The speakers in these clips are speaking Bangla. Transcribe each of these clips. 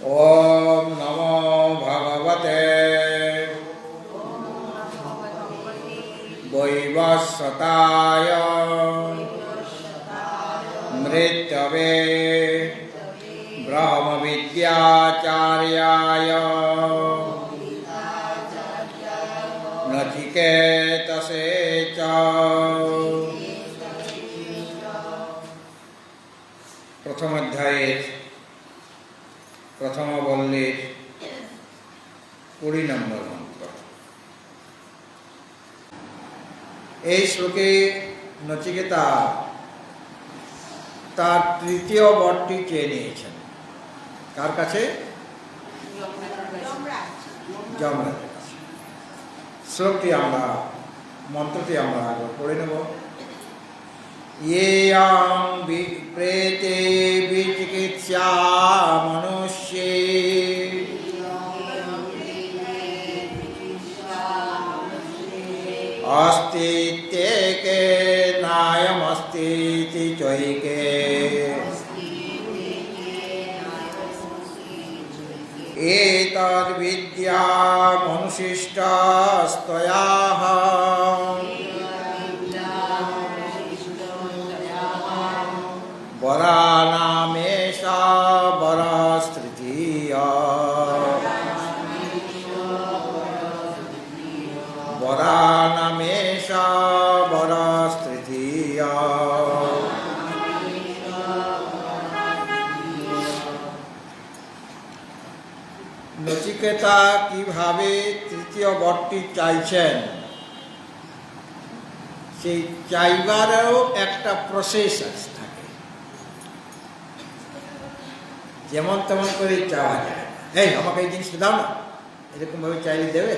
ओम नमो भगवते वैवस्वताय मृत्यवे ब्रह्मविद्याचार्याय नचिकेतसे च। प्रथम अध्याय प्रथम बल्लीर 20 নম্বর মন্ত্র। এই শ্লোকে নচিকেতা তার তৃতীয় বরটি চেয়ে নিয়েছেন। কার কাছে? যমরাজের কাছে। শ্লোকটি আমরা মন্ত্রটি আমরা আগে পড়ে নেব। येयां प्रेते विचिकित्सा मनुष्ये अस्तित्येके नायमस्तीति चैके एतद्विद्या मनुशिष्टास्त्वयाः वरानामेषा वरस्तृतीया वरानामेषा वरस्तृतीया। নচিকেতা কিভাবে তৃতীয় বরটি চাইছেন, সেই চাইবারও একটা প্রসেস আছে। যেমন তেমন করে চাওয়া যায়, এই আমাকে এই জিনিসটা দাও না, এরকমভাবে চাইলে দেবে?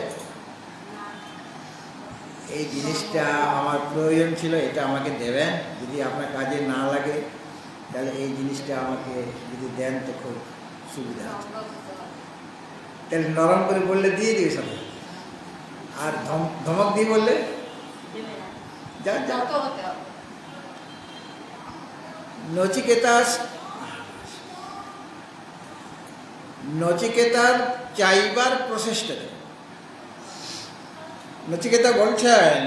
এই জিনিসটা আমার প্রয়োজন ছিল, এটা আমাকে দেবেন। যদি আপনার কাজে না লাগে তাহলে এই জিনিসটা আমাকে যদি দেন তো খুব সুবিধা আছে। তাহলে নরম করে বললে দিয়ে দিবে সব, আর ধমক দিয়ে বললে যা যা। নচিকেতার চাইবার প্রচেষ্টা। নচিকেতা বলছেন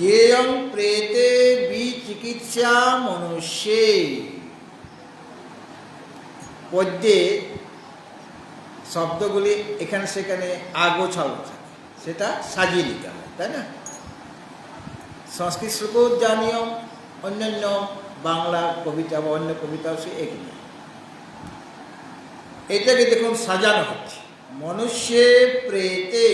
যেয়ং প্রেতে বিচিকিৎসা মনুষ্যে। পদ্যে শব্দগুলি এখানে সেখানে আগোছালো থাকে, সেটা সাজিয়ে নিতে হয়, তাই না? সংস্কৃত শ্লোকও যা নিয়ম, অন্যান্য বাংলা কবিতা বা অন্য কবিতাও সে একই। এটাকে দেখুন সাজানো হচ্ছে। মনুষ্যে প্রেতে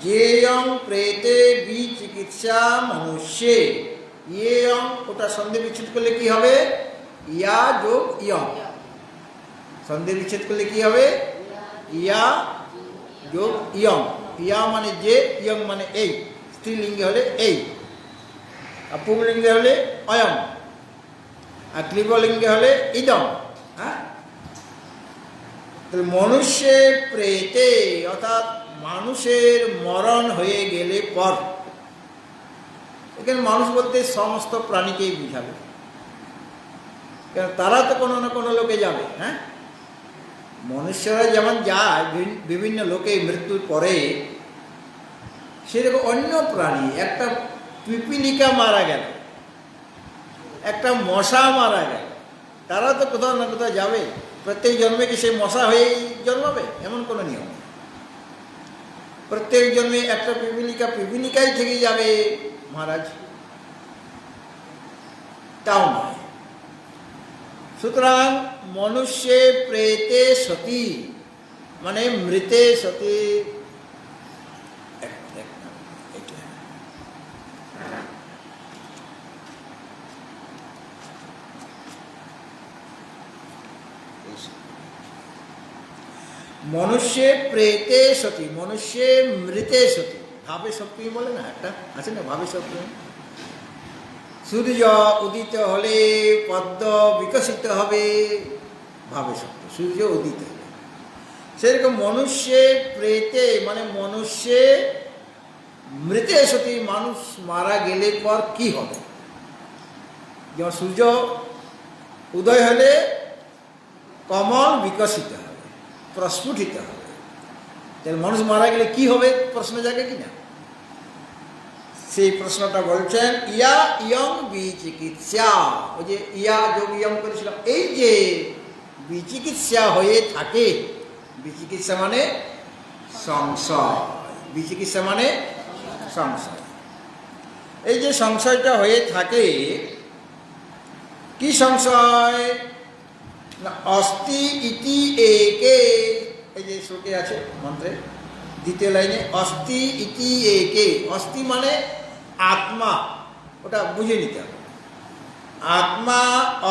যেয়ং প্রেতে বিচিকিৎসা মনুষ্যে। ইয়ং ওটা সন্ধি বিচ্ছেদ করলে কি হবে? ইয়া যোগ ইয়ং। সন্ধি বিচ্ছেদ করলে কি হবে? ইয়া যোগ ইয়ং। ইয়া মানে যে, ইয়ং মানে এই। স্ত্রীলিঙ্গে হলে এই, আর পুংলিঙ্গে হলে অয়ং, আর ক্লিবলিঙ্গে হলে ইদম। হ্যাঁ, মনুষ্যে প্রেতে অর্থাৎ মানুষের মরণ হয়ে গেলে পর। এখানে মানুষ বলতে সমস্ত প্রাণীকেই বুঝাবে, কারণ তারা তো কোনো না কোনো লোকে যাবে। হ্যাঁ, মনুষ্যরা যেমন যায় বিভিন্ন লোকে মৃত্যুর পরে, সেরকম অন্য প্রাণী, একটা পিপিলিকা মারা গেল, একটা মশা মারা গেল, তারা তো কোথাও না কোথাও যাবে। প্রত্যেক জন্মে কি সে মশা হয়েই জন্মাবে? এমন কোনো নিয়ম নেই। প্রত্যেক জন্মে একটা পিপিলিকাই থেকে যাবে মহারাজ, তাও নয়। সুতরাং মনুষ্যে প্রেতে সতী মানে মৃতে সতী। মনুষ্যে প্রেতে সতী, মনুষ্যে মৃতে সতী। ভাবে সপ্তমী বলে না, একটা আছে না ভাবে সপ্তমী। সূর্য উদিত হলে পদ্ম বিকশিত হবে, ভাবে সপ্তমী, সূর্য উদিত হবে। সেরকম মনুষ্যে প্রেতে মানে মনুষ্যে মৃতে সতী, মানুষ মারা গেলে পর কি হবে। যেমন সূর্য উদয় হলে কমল বিকশিত হবে, প্রস্ফুটিত হবে। তাহলে মানুষ মারা গেলে কি হবে প্রশ্ন জাগে কিনা, সেই প্রশ্নটা বলছেন ইয়া ইয়ং বিচিকিৎসা। ওই যে ইয়া যোগ ইয়ং করেছিলাম, এই যে বিচিকিৎসা হয়ে থাকে, বিচিকিৎসা মানে সংশয়, বিচিকিৎসা মানে সংশয়। এই যে সংশয়টা হয়ে থাকে, কি সংশয় না অস্তি ইতি একে, এই যে শ্লোকে আছে মন্ত্রে দ্বিতীয় লাইনে অস্তি ইতি একে, অস্তি মানে আত্মা, ওটা বুঝে নিতে হবে। আত্মা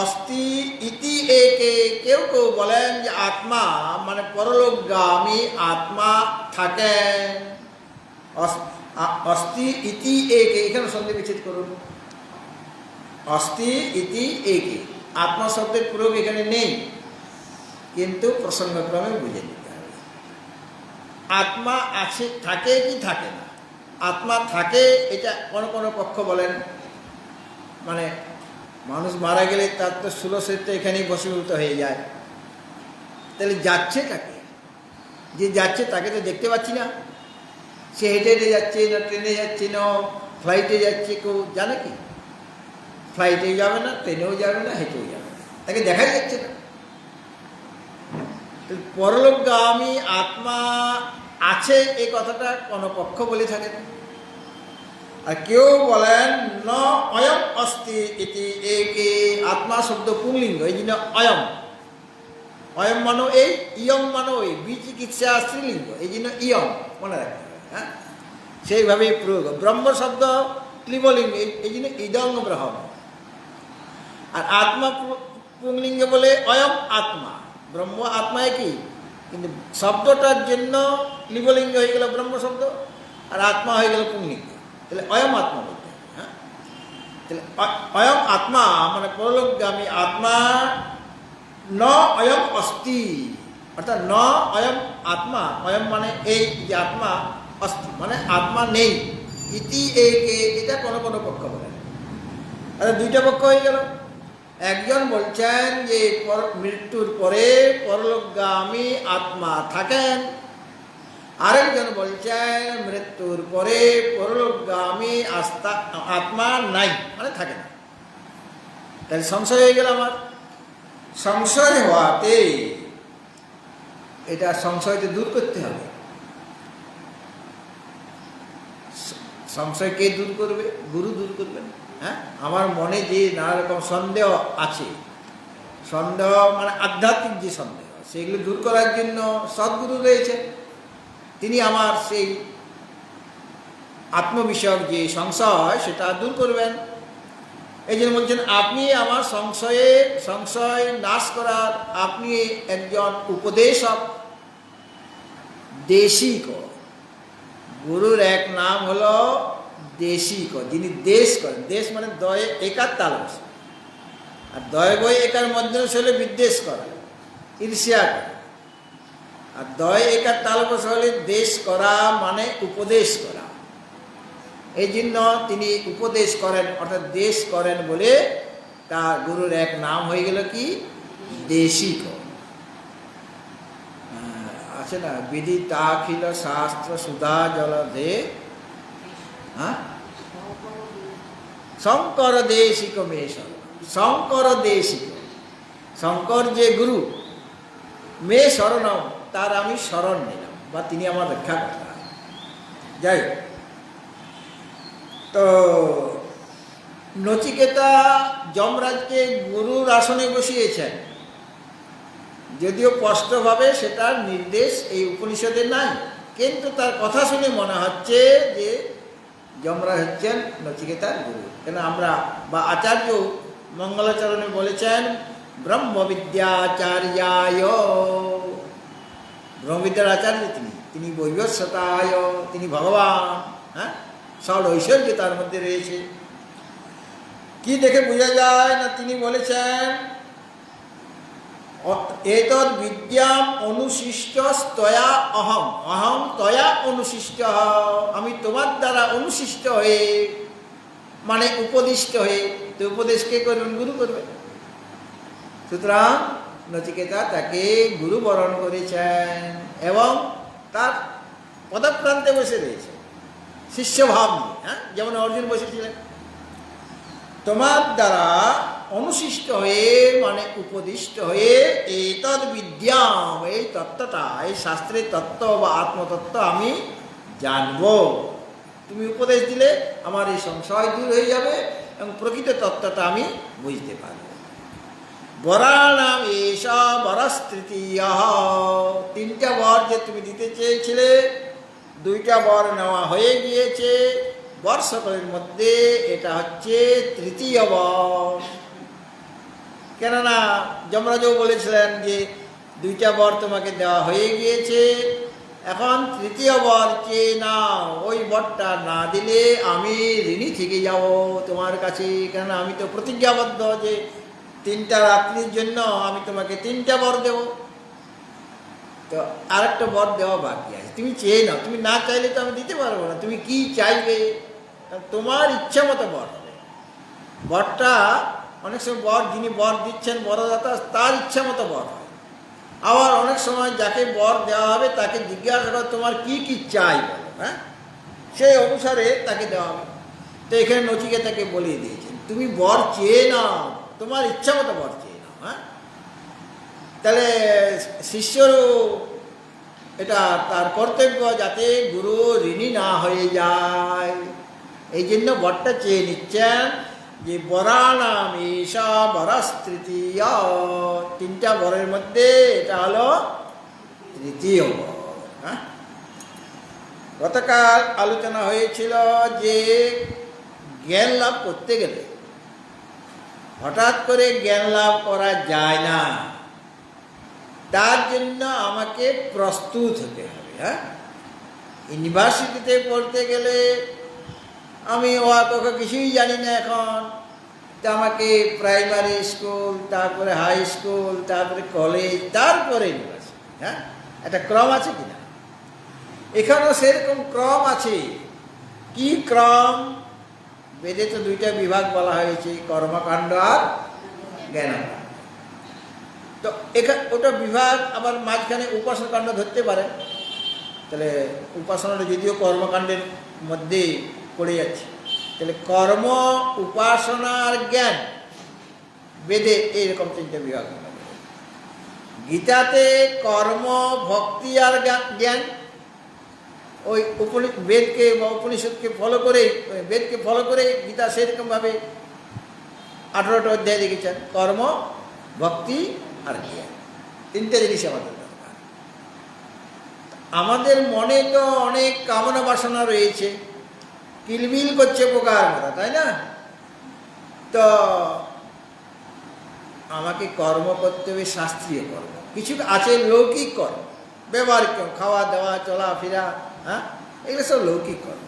অস্তি ইতি একে, কেউ কেউ বলেন যে আত্মা মানে পরলোকগামী আত্মা থাকেন। অস্তি ইতি একে, এখানে সন্ধি বিচ্ছেদ করুন, অস্তি ইতি একে, আত্মা শব্দের প্রয়োগ এখানে নেই, কিন্তু প্রসঙ্গক্রমে বুঝে নিতে হবে। আত্মা আছে, থাকে কি থাকে না? আত্মা থাকে, এটা কোনো কোনো পক্ষ বলেন, মানে মানুষ মারা গেলে তার তো স্থূলশরীরটা এখানেই বশীভূত হয়ে যায়, তাহলে যাচ্ছে কাকে? যে যাচ্ছে তাকে তো দেখতে পাচ্ছি না, সে হেঁটে হেঁটে যাচ্ছে না ট্রেনে যাচ্ছে না ফ্লাইটে যাচ্ছে, কেউ জানে কি? ফ্লাইটেও যাবে না, ট্রেনেও যাবে না, হেঁটেও যাবে না, তাকে দেখাই যাচ্ছে না। পরলোকগামী আত্মা আছে এই কথাটা কোনো পক্ষ বলে থাকেন। আর কেউ বলেন ন অয়ম অস্তি ইতি একে, আত্মা শব্দ পুংলিঙ্গ, এই জন্য অয়ম, অয়ম মানো এই, ইয়ং মানো এই, বিচিকিৎসা স্ত্রীলিঙ্গ, এই জন্য ইয়ং মনে রাখতে হবে। হ্যাঁ, সেইভাবে প্রয়োগ। ব্রহ্ম শব্দ ক্লিবলিঙ্গ, এই জন্য ইদং ব্রহ্ম। আর আত্মা পুংলিঙ্গে বলে অয়ম আত্মা, ব্রহ্ম আত্মা একই, কিন্তু শব্দটার জন্য ক্লিবলিঙ্গ হয়ে গেল ব্রহ্ম শব্দ, আর আত্মা হয়ে গেল পুংলিঙ্গ, তাহলে অয়ম আত্মা বলতে। হ্যাঁ, তাহলে অয়ম আত্মা মানে পরলোকগামী আত্মা, ন অয়ম অস্তি, অর্থাৎ ন অয়ম আত্মা, অয়ম মানে এই যে আত্মা, অস্তি মানে আত্মা নেই, ইতি একে, এটা কোনো কোনো পক্ষ বলেন। আরে দুইটা পক্ষ হয়ে গেল। একজন বলছেন যে মৃত্যুর পরে পরলোকগামী আত্মা থাকেন, আরেকজন বলছেন মৃত্যুর পরে পরলোকগামী আত্মা নাই, মানে থাকে না। তাহলে সংশয় হয়ে গেল আমার। সংশয় হওয়াতে এটা সংশয়কে দূর করতে হবে। সংশয় কে দূর করবে? গুরু দূর করবেন। হ্যাঁ, আমার মনে যে নানা রকম সন্দেহ আছে, সন্দেহ মানে আধ্যাত্মিক যে সন্দেহ, সেগুলো দূর করার জন্য সদ্গুরু রয়েছে, তিনি আমার সেই আত্মবিষয়ক যে সংশয় সেটা দূর করবেন। এই জন্য বলছেন আপনি আমার সংশয় নাশ করার, আপনি একজন উপদেশক, দেশিক। গুরুর এক নাম হলো দেশিক, যিনি দেশ করেন। দেশ মানে দয়ে একার তালবস, আর দয় বই একার মধ্যে হলে বিদ্বেষ করা, ঈর্ষা করা, আর দয় একার তালবস হলে দেশ করা মানে উপদেশ করা। এই জন্য তিনি উপদেশ করেন, অর্থাৎ দেশ করেন বলে তার গুরুর এক নাম হয়ে গেল কি? দেশিক। আছে না, বিদিতাখিল শাস্ত্র সুধা জলধে, হ্যাঁ, শঙ্কর দেশিক মেষ, শঙ্কর দেশিক, শঙ্কর যে গুরু, মে শরণম, তার আমি শরণ নিলাম, বা তিনি আমার রক্ষা করতে। যাই হোক, তো নচিকেতা যমরাজকে গুরুর আসনে বসিয়েছেন, যদিও স্পষ্টভাবে সেটার নির্দেশ এই উপনিষদে নাই, কিন্তু তার কথা শুনে মনে হচ্ছে যে যমরাজ হচ্ছেন নচিকেতার গুরু। কেন আমরা বা আচার্য মঙ্গলাচরণে বলেছেন ব্রহ্মবিদ্যাচার্যায়, ব্রহ্মবিদ্যার আচার্য তিনি বৈবস্বতায়, তিনি ভগবান। হ্যাঁ, সব ঐশ্বর্য তার মধ্যে রয়েছে। কি দেখে বোঝা যায় না, তিনি বলেছেন এতদ বিদ্যাম অনুশিষ্ট স্তয়া অহম, অহম তয়া অনুশিষ্ট, আমি তোমার দ্বারা অনুশিষ্ট হয়ে, মানে উপদিষ্ট হয়ে। তো উপদেশ কে করবেন? গুরু করবেন। সুতরাং নচিকেতা তাকে গুরু বরণ করেছেন এবং তার পদপ্রান্তে বসে রয়েছে শিষ্যভাব নিয়ে। হ্যাঁ, যেমন অর্জুন বসেছিলেন। তোমার দ্বারা অনুশিষ্ট হয়ে মানে উপদিষ্ট হয়ে এই বিদ্যাম, এই তত্ত্বটা, এই শাস্ত্রের তত্ত্ব বা আত্মতত্ত্ব আমি জানবো। তুমি উপদেশ দিলে আমার এই সংশয় দূর হয়ে যাবে এবং প্রকৃত তত্ত্বটা আমি বুঝতে পারবো। বরানাম এষা বরস্তৃতীয়, তিনটা বর যে তুমি দিতে চেয়েছিলে, দুইটা বর নেওয়া হয়ে গিয়েছে। বর সকলের মধ্যে এটা হচ্ছে তৃতীয় বর। কেননা যমরাজও বলেছিলেন যে দুইটা বর তোমাকে দেওয়া হয়ে গিয়েছে, এখন তৃতীয় বর চেয়ে নাও। ওই বরটা না দিলে আমি ঋণী থেকে যাব তোমার কাছে, কেননা আমি তো প্রতিজ্ঞাবদ্ধ যে 3টা রাত্রির জন্য আমি তোমাকে 3টা বর দেব। তো আরেকটা বর দেওয়া বাকি আছে, তুমি চেয়ে নাও। তুমি না চাইলে তো আমি দিতে পারবো না। তুমি কি চাইবে, তোমার ইচ্ছা মতো বর হবে। বরটা অনেক সময় বর, যিনি বর দিচ্ছেন বরদাতা, তার ইচ্ছা মতো বর হয়। আবার অনেক সময় যাকে বর দেওয়া হবে তাকে জিজ্ঞাসা করা তোমার কি কি চাই বলো, হ্যাঁ, সেই অনুসারে তাকে দেওয়া হবে। তো এখানে নচিকেতাকে বলিয়ে দিয়েছেন তুমি বর চেয়ে নাও, তোমার ইচ্ছা মতো বর চেয়ে নাও। হ্যাঁ, তাহলে শিষ্যরও এটা তার কর্তব্য যাতে গুরু ঋণী না হয়ে যায়, এই জন্য বরটা চেয়ে নিচ্ছেন যে বরানাম ঈশা বরস্তৃতীয়, 3টা বরের মধ্যে এটা হলো তৃতীয় বর। হ্যাঁ, গতকাল আলোচনা হয়েছিল যে জ্ঞান লাভ করতে গেলে হঠাৎ করে জ্ঞান লাভ করা যায় না, তার জন্য আমাকে প্রস্তুত হতে হবে। হ্যাঁ, ইউনিভার্সিটিতে পড়তে গেলে আমি অত কিছুই জানি না এখন, তো আমাকে প্রাইমারি স্কুল, তারপরে হাই স্কুল, তারপরে কলেজ, তারপরে ইউনিভার্সিটি। হ্যাঁ, একটা ক্রম আছে কিনা? এখানেও সেরকম ক্রম আছে। কি ক্রম? বেদে তো 2টা বিভাগ বলা হয়েছে, কর্মকাণ্ড আর জ্ঞানকাণ্ড। তো ওটা বিভাগ আবার মাঝখানে উপাসনাকাণ্ড ধরতে পারে। তাহলে উপাসনাটা যদিও কর্মকাণ্ডের মধ্যে পড়ে যাচ্ছে, তাহলে কর্ম, উপাসনা আর জ্ঞান বেদে এইরকম 3টে বিভাগ। গীতাতে কর্ম, ভক্তি আর জ্ঞান। ওই বেদকে বা উপনিষদকে ফলো করে, বেদকে ফলো করে গীতা সেরকমভাবে 18টা অধ্যায় লিখেছেন। কর্ম, ভক্তি আর জ্ঞান, 3টে জিনিস আমাদের দরকার। আমাদের মনে তো অনেক কামনা বাসনা রয়েছে, কিলবিল করছে পোকার মতো, তাই না? তো আমাকে কর্ম করতে হবে, শাস্ত্রীয় কর্ম। কিছু আছে লৌকিক কর্ম, ব্যবহারিক কর্ম, খাওয়া দাওয়া, চলাফেরা, হ্যাঁ, এগুলো সব লৌকিক কর্ম।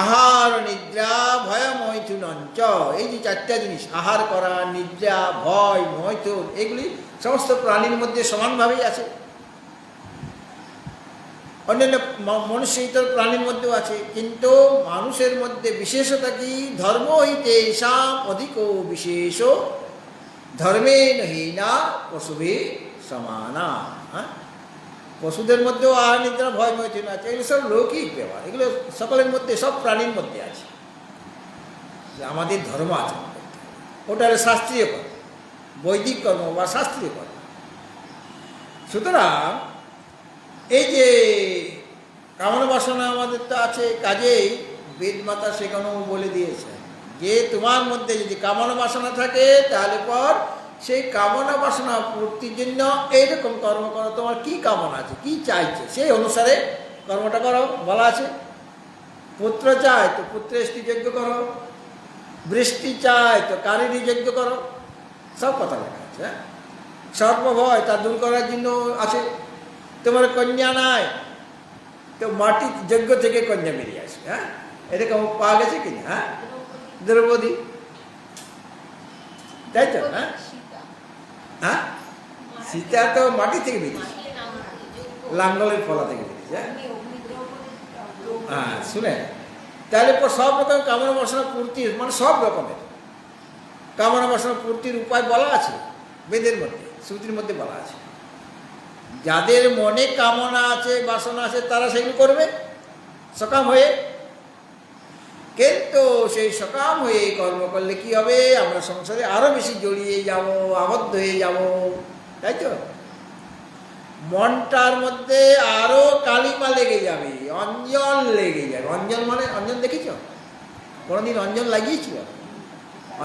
আহার, নিদ্রা, ভয়, মৈথুনঞ্চ, এই যে 4টা জিনিস, আহার করা, নিদ্রা, ভয়, মৈথুন, এগুলি সমস্ত প্রাণীর মধ্যে সমানভাবেই আছে। অন্যান্য মনুষ্য ইতর প্রাণীর মধ্যেও আছে, কিন্তু মানুষের মধ্যে বিশেষতা কি? ধর্ম হইতে সাম অধিক বিশেষ, ধর্মেন হীনা পশুভি সমানা। হ্যাঁ, পশুদের মধ্যেও আহার, নিদ্রা, ভয়, মৈথুন আছে। এগুলো সব লৌকিক ব্যবহার, এগুলো সকলের মধ্যে, সব প্রাণীর মধ্যে আছে। আমাদের ধর্ম আচরণ করতে হবে, ওটা হলো শাস্ত্রীয় কর্ম, বৈদিক কর্ম বা শাস্ত্রীয় কর্ম। সুতরাং এই যে কামনা বাসনা আমাদের তো আছে, কাজেই বেদমাতা সেখানেও বলে দিয়েছে যে তোমার মধ্যে যদি কামনা বাসনা থাকে তাহলে পর সেই কামনা বাসনা পূর্তির জন্য এইরকম কর্ম করো। তোমার কি কামনা আছে, কি চাইছে, সেই অনুসারে কর্মটা করো। বলা আছে পুত্র চায় তো পুত্রের যজ্ঞ করো, বৃষ্টি চায় তো কারিনী যজ্ঞ করো, সব কথা লেখা আছে। হ্যাঁ, সর্বভয় তা দূর করার জন্য আছে। তোমার কন্যা নাই তো মাটি যজ্ঞ থেকে কন্যা বেরিয়ে আসবে। হ্যাঁ, এরকম পাওয়া গেছে কিনা? হ্যাঁ, দ্রৌপদী, তাই তো? হ্যাঁ, হ্যাঁ, সীতা তো মাটি থেকে বেরিয়েছে, লাঙ্গলের ফলা থেকে বেরিয়েছে। হ্যাঁ, শুনে তাহলে সব রকম কামনা বাসনা পূর্তির, মানে সব রকমের কামনা বাসনা পূর্তির উপায় বলা আছে। বেদের মধ্যে, শ্রুতির মধ্যে বলা আছে। যাদের মনে কামনা আছে, বাসনা আছে, তারা সেগুলো করবে সকাম হয়ে। কিন্তু সেই সকাম হয়ে কর্ম করলে কি হবে? আমরা সংসারে আরো বেশি জড়িয়ে যাব, আবদ্ধ হয়ে যাব, তাই তো? মনটার মধ্যে আরো কালিমা লেগে যাবে, অঞ্জন লেগে যাবে। অঞ্জন মানে, অঞ্জন দেখেছ? কোনোদিন অঞ্জন লাগিয়েছিল?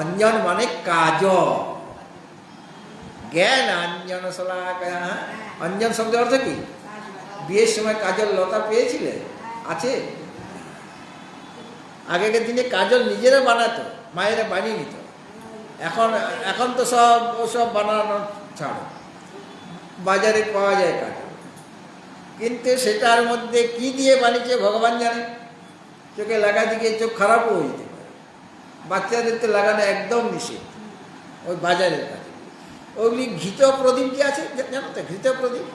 অঞ্জন মানে কাজ, জ্ঞান অঞ্জন শলাকায়া। অঞ্জন শব্দের অর্থ কি? বিয়ের সময় কাজল লতা পেয়েছিলে? আছে? আগেকার দিনে কাজল নিজেরা বানাতো, মায়েরা বানিয়ে নিত। এখন তো সব ওসব বানানো ছাড়ো, বাজারে পাওয়া যায় কাজল। কিন্তু সেটার মধ্যে কি দিয়ে বানিয়েছে ভগবান জানে। চোখে লাগাতে গিয়ে চোখ খারাপও হয়ে যেতে পারে। বাচ্চাদের তো লাগানো একদম নিষেধ, ওই বাজারের কাজে। ওইগুলি ঘৃত প্রদীপ যে আছে, জানো তো ঘৃত প্রদীপ?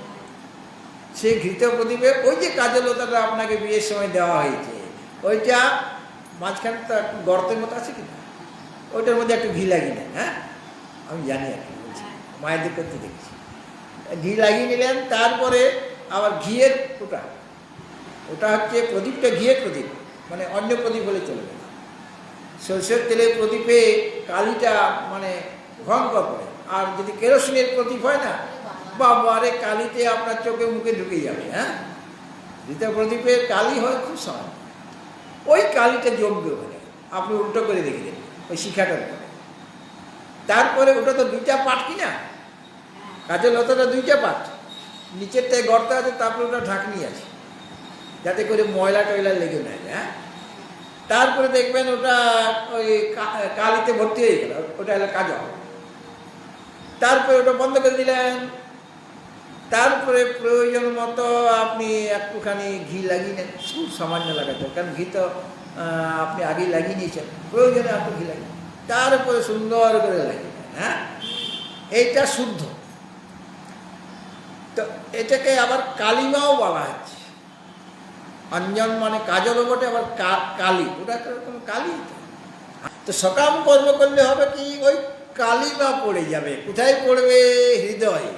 সেই ঘৃত প্রদীপে ওই যে কাজলতাটা আপনাকে বিয়ের সময় দেওয়া হয়েছে, ওইটা মাঝখানে তো একটু গর্তের মতো আছে কিনা, ওইটার মধ্যে একটু ঘি লাগিয়ে নেন। হ্যাঁ, আমি জানি আর কি বলছি, মায়েদের করতে দেখছি। ঘি লাগিয়ে নিলেন, তারপরে আবার ঘিয়ের ওটা হচ্ছে প্রদীপটা ঘিয়ের প্রদীপ, মানে অন্য প্রদীপ হলে চলবে না। সরষের তেলের প্রদীপে কালিটা মানে ভয়ঙ্কর পড়ে। আর যদি কেরোসিনের প্রদীপ হয় না, বাবারে কালিতে আপনার চোখে মুখে ঢুকে যাবে। হ্যাঁ, ঘৃত প্রদীপের কালি হয় খুব সামান্য, ওই কালিটা জমবে ওখানে। আপনি উল্টো করে দেখে দেবেন ওই শিখাটার উপরে। তারপরে ওটা তো দুইটা পাট কিনা, কাজের লতাটা দুইটা পাট, নিচেরটায় গর্ত আছে, তারপরে ওটা ঢাকনি আছে যাতে করে ময়লা টয়লা লেগে না যায়। হ্যাঁ, তারপরে দেখবেন ওটা ওই কালিতে ভর্তি হয়ে গেল, ওটা হলো কাজল। তারপরে ওটা বন্ধ করে দিলেন। তারপরে প্রয়োজন মতো আপনি একটুখানি ঘি লাগিয়ে নেন, খুব সামান্য লাগাতে, কারণ ঘি তো আপনি আগেই লাগিয়ে নিয়েছেন, প্রয়োজনে একটু ঘি লাগিয়ে তারপরে সুন্দর করে লাগিয়ে নেন। হ্যাঁ, এইটা শুদ্ধ। তো এটাকে আবার কালিমাও বলা হচ্ছে। অঞ্জন মানে কাজল বটে, আবার কালি, ওটা কোনো কালি। তো সকাম কর্ম করলে হবে কি, ওই কালিমা পড়ে যাবে। কোথায় পড়বে? হৃদয়ে।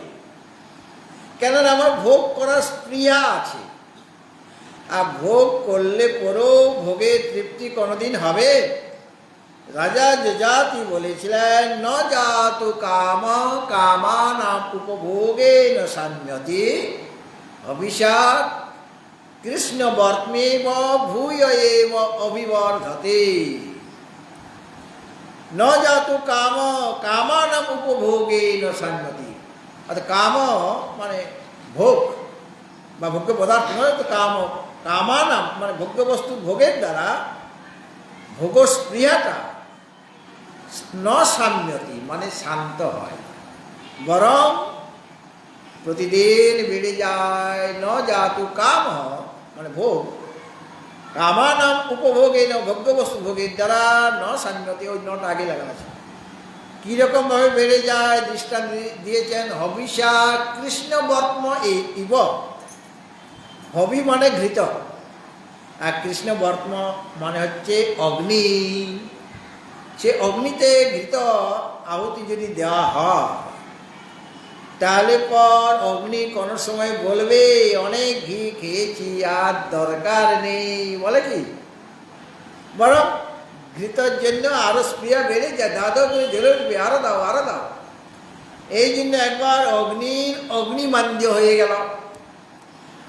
কেননা আমার ভোগ করার স্পৃহা আছে, আর ভোগ করলে পরেও ভোগের তৃপ্তি কোনোদিন হবে? রাজা যযাতি বলেছিলেন, ন জাতু কাম কামানাম উপভোগে ন সাম্যতি অভিশাপ কৃষ্ণ বর্তমেব ভূয় এব অভিবর্ধতে। ন জাতু কাম কামানাম উপভোগে ন সাম্যতি। অর্থাৎ কাম মানে ভোগ বা ভোগ্য পদার্থ নয়, তো কামানাম মানে ভোগ্য বস্তু ভোগের দ্বারা ভোগ স্পৃহাটা ন সাম্যতি মানে শান্ত হয়, বরং প্রতিদিন বেড়ে যায়। ন জাতু কাম মানে ভোগ, কামানাম উপভোগে ন ভোগ্য বস্তু ভোগের দ্বারা ন সাম্যতি, ওই নটা আগে লাগানো আছে। কীরকম ভাবে বেড়ে যায় দৃষ্টান্ত দিয়েছেন, হবিষা কৃষ্ণ বর্তম ইব। হবি মানে ঘৃত, আর কৃষ্ণ বর্তম মানে হচ্ছে অগ্নি। সে অগ্নিতে ঘৃত আহুতি যদি দেওয়া হয়, তাহলে পর অগ্নি কোনো সময় বলবে অনেক ঘি খেয়েছি, আর দরকার নেই, বলে কি? বরং ঘৃতর জন্য আরো স্পৃহা বেড়ে যায়, দাদা করে জ্বলে উঠবে, আরো দাও আরো দাও। এই জন্য একবার অগ্নিমান্দ্য হয়ে গেল।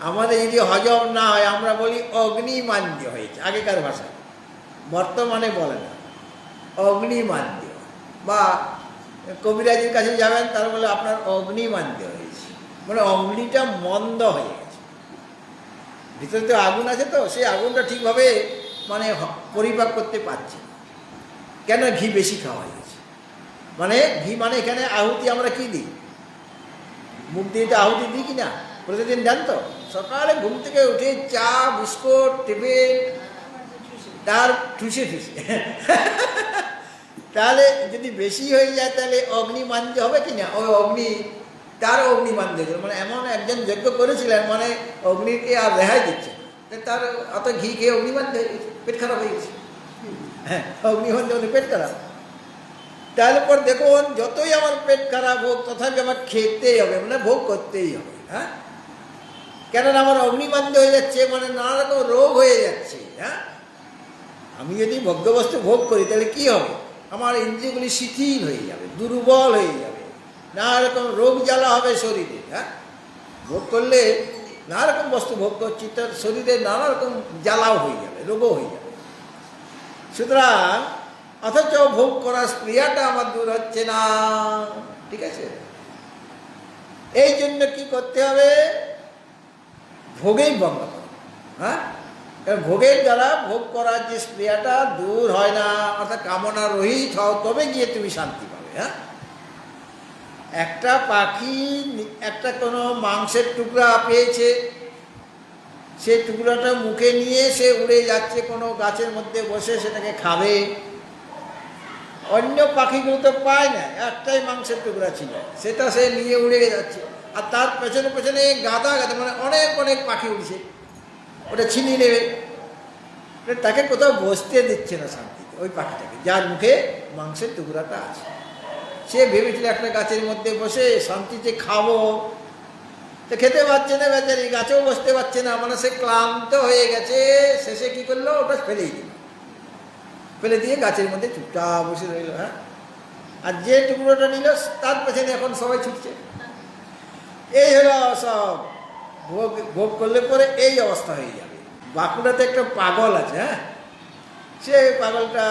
আমাদের যদি হজম না হয়, আমরা বলি অগ্নিমান্দ্য হয়েছে আগেকার ভাষায়, বর্তমানে বলে না, অগ্নিমান্দ্য। বা কবিরাজের কাছে যাবেন, তারা বলে আপনার অগ্নিমান্দ্য হয়েছে, মানে অগ্নিটা মন্দ হয়ে গেছে। ভিতরে তো আগুন আছে, তো সেই আগুনটা ঠিকভাবে মানে পরিপাক করতে পারছে। কেন? ঘি বেশি খাওয়া হয়ে গেছে। মানে ঘি মানে এখানে আহুতি আমরা কি দিই? মুখ দিয়ে তো আহুতি দিই কিনা প্রতিদিন, জান তো? সকালে ঘুম থেকে উঠে চা বিস্কুট টিফিন, তার ঠুসে তাহলে যদি বেশি হয়ে যায়, তাহলে অগ্নিমান্দ্য হবে কিনা? ওই অগ্নি, তার অগ্নিমান্দ্য, মানে এমন একজন যজ্ঞ করেছিলেন, মানে অগ্নিকে আর রেহাই দিচ্ছে, তার অত ঘি খেয়ে অগ্নিমান্দ্য হয়ে গেছে, পেট খারাপ হয়ে গেছে। হ্যাঁ, অগ্নিমান্দ্য মানে পেট খারাপ। তাহলে পর দেখুন, যতই আমার পেট খারাপ হোক তথাপি আমার খেতেই হবে, মানে ভোগ করতেই হবে। হ্যাঁ, কেননা আমার অগ্নিবান্ধ হয়ে যাচ্ছে, মানে নানা রকম রোগ হয়ে যাচ্ছে। হ্যাঁ, আমি যদি ভোগ্যবস্তু ভোগ করি তাহলে কি হবে? আমার ইন্দ্রিয়গুলি শিথিল হয়ে যাবে, দুর্বল হয়ে যাবে, নানা রকম রোগ জ্বালা হবে শরীরে। হ্যাঁ, ভোগ করলে নানা রকম বস্তু ভোগ করছি, তার শরীরে নানা রকম জ্বালাও হয়ে যাবে, রোগও হয়ে যাবে। সুতরাং অথচ ভোগ করার স্প্রিয়াটা আমার দূর হচ্ছে না। ঠিক আছে, এই জন্য কি করতে হবে? ভোগেই বন্ধ করো। হ্যাঁ, কারণ ভোগের দ্বারা ভোগ করার যে স্প্রিয়াটা দূর হয় না, অর্থাৎ কামনা রহিত হও, তবে গিয়ে তুমি শান্তি পাবে। হ্যাঁ, একটা পাখি একটা কোনো মাংসের টুকরা পেয়েছে, সেই টুকরাটা মুখে নিয়ে সে উড়ে যাচ্ছে, কোনো গাছের মধ্যে বসে সেটাকে খাবে। অন্য পাখিগুলো তো পায় না, একটাই মাংসের টুকরা ছিল, সেটা সে নিয়ে উড়ে যাচ্ছে, আর তার পেছনে পেছনে গাদা গাদা মানে অনেক অনেক পাখি উঠছে, ওটা ছিনিয়ে নেবে। তাকে কোথাও বসতে দিচ্ছে না শান্তিতে, ওই পাখিটাকে, যার মুখে মাংসের টুকরাটা আছে। সে ভেবেছিল একটা গাছের মধ্যে বসে শান্তিতে খাবো, তো খেতে পারছে না বেচারি, গাছেও বসতে পারছে না, মানে সে ক্লান্ত হয়ে গেছে। শেষে কি করলো? ওটা ফেলেই দিল, ফেলে দিয়ে গাছের মধ্যে চুপচাপ বসে রইল। হ্যাঁ, আর যে টুকরোটা নিল তার পেছনে এখন সবাই ছুটছে। এই হলো সব ভোগ, ভোগ করলে পরে এই অবস্থা হয়ে যাবে। বাঁকুড়াতে একটা পাগল আছে। হ্যাঁ, সে পাগলটা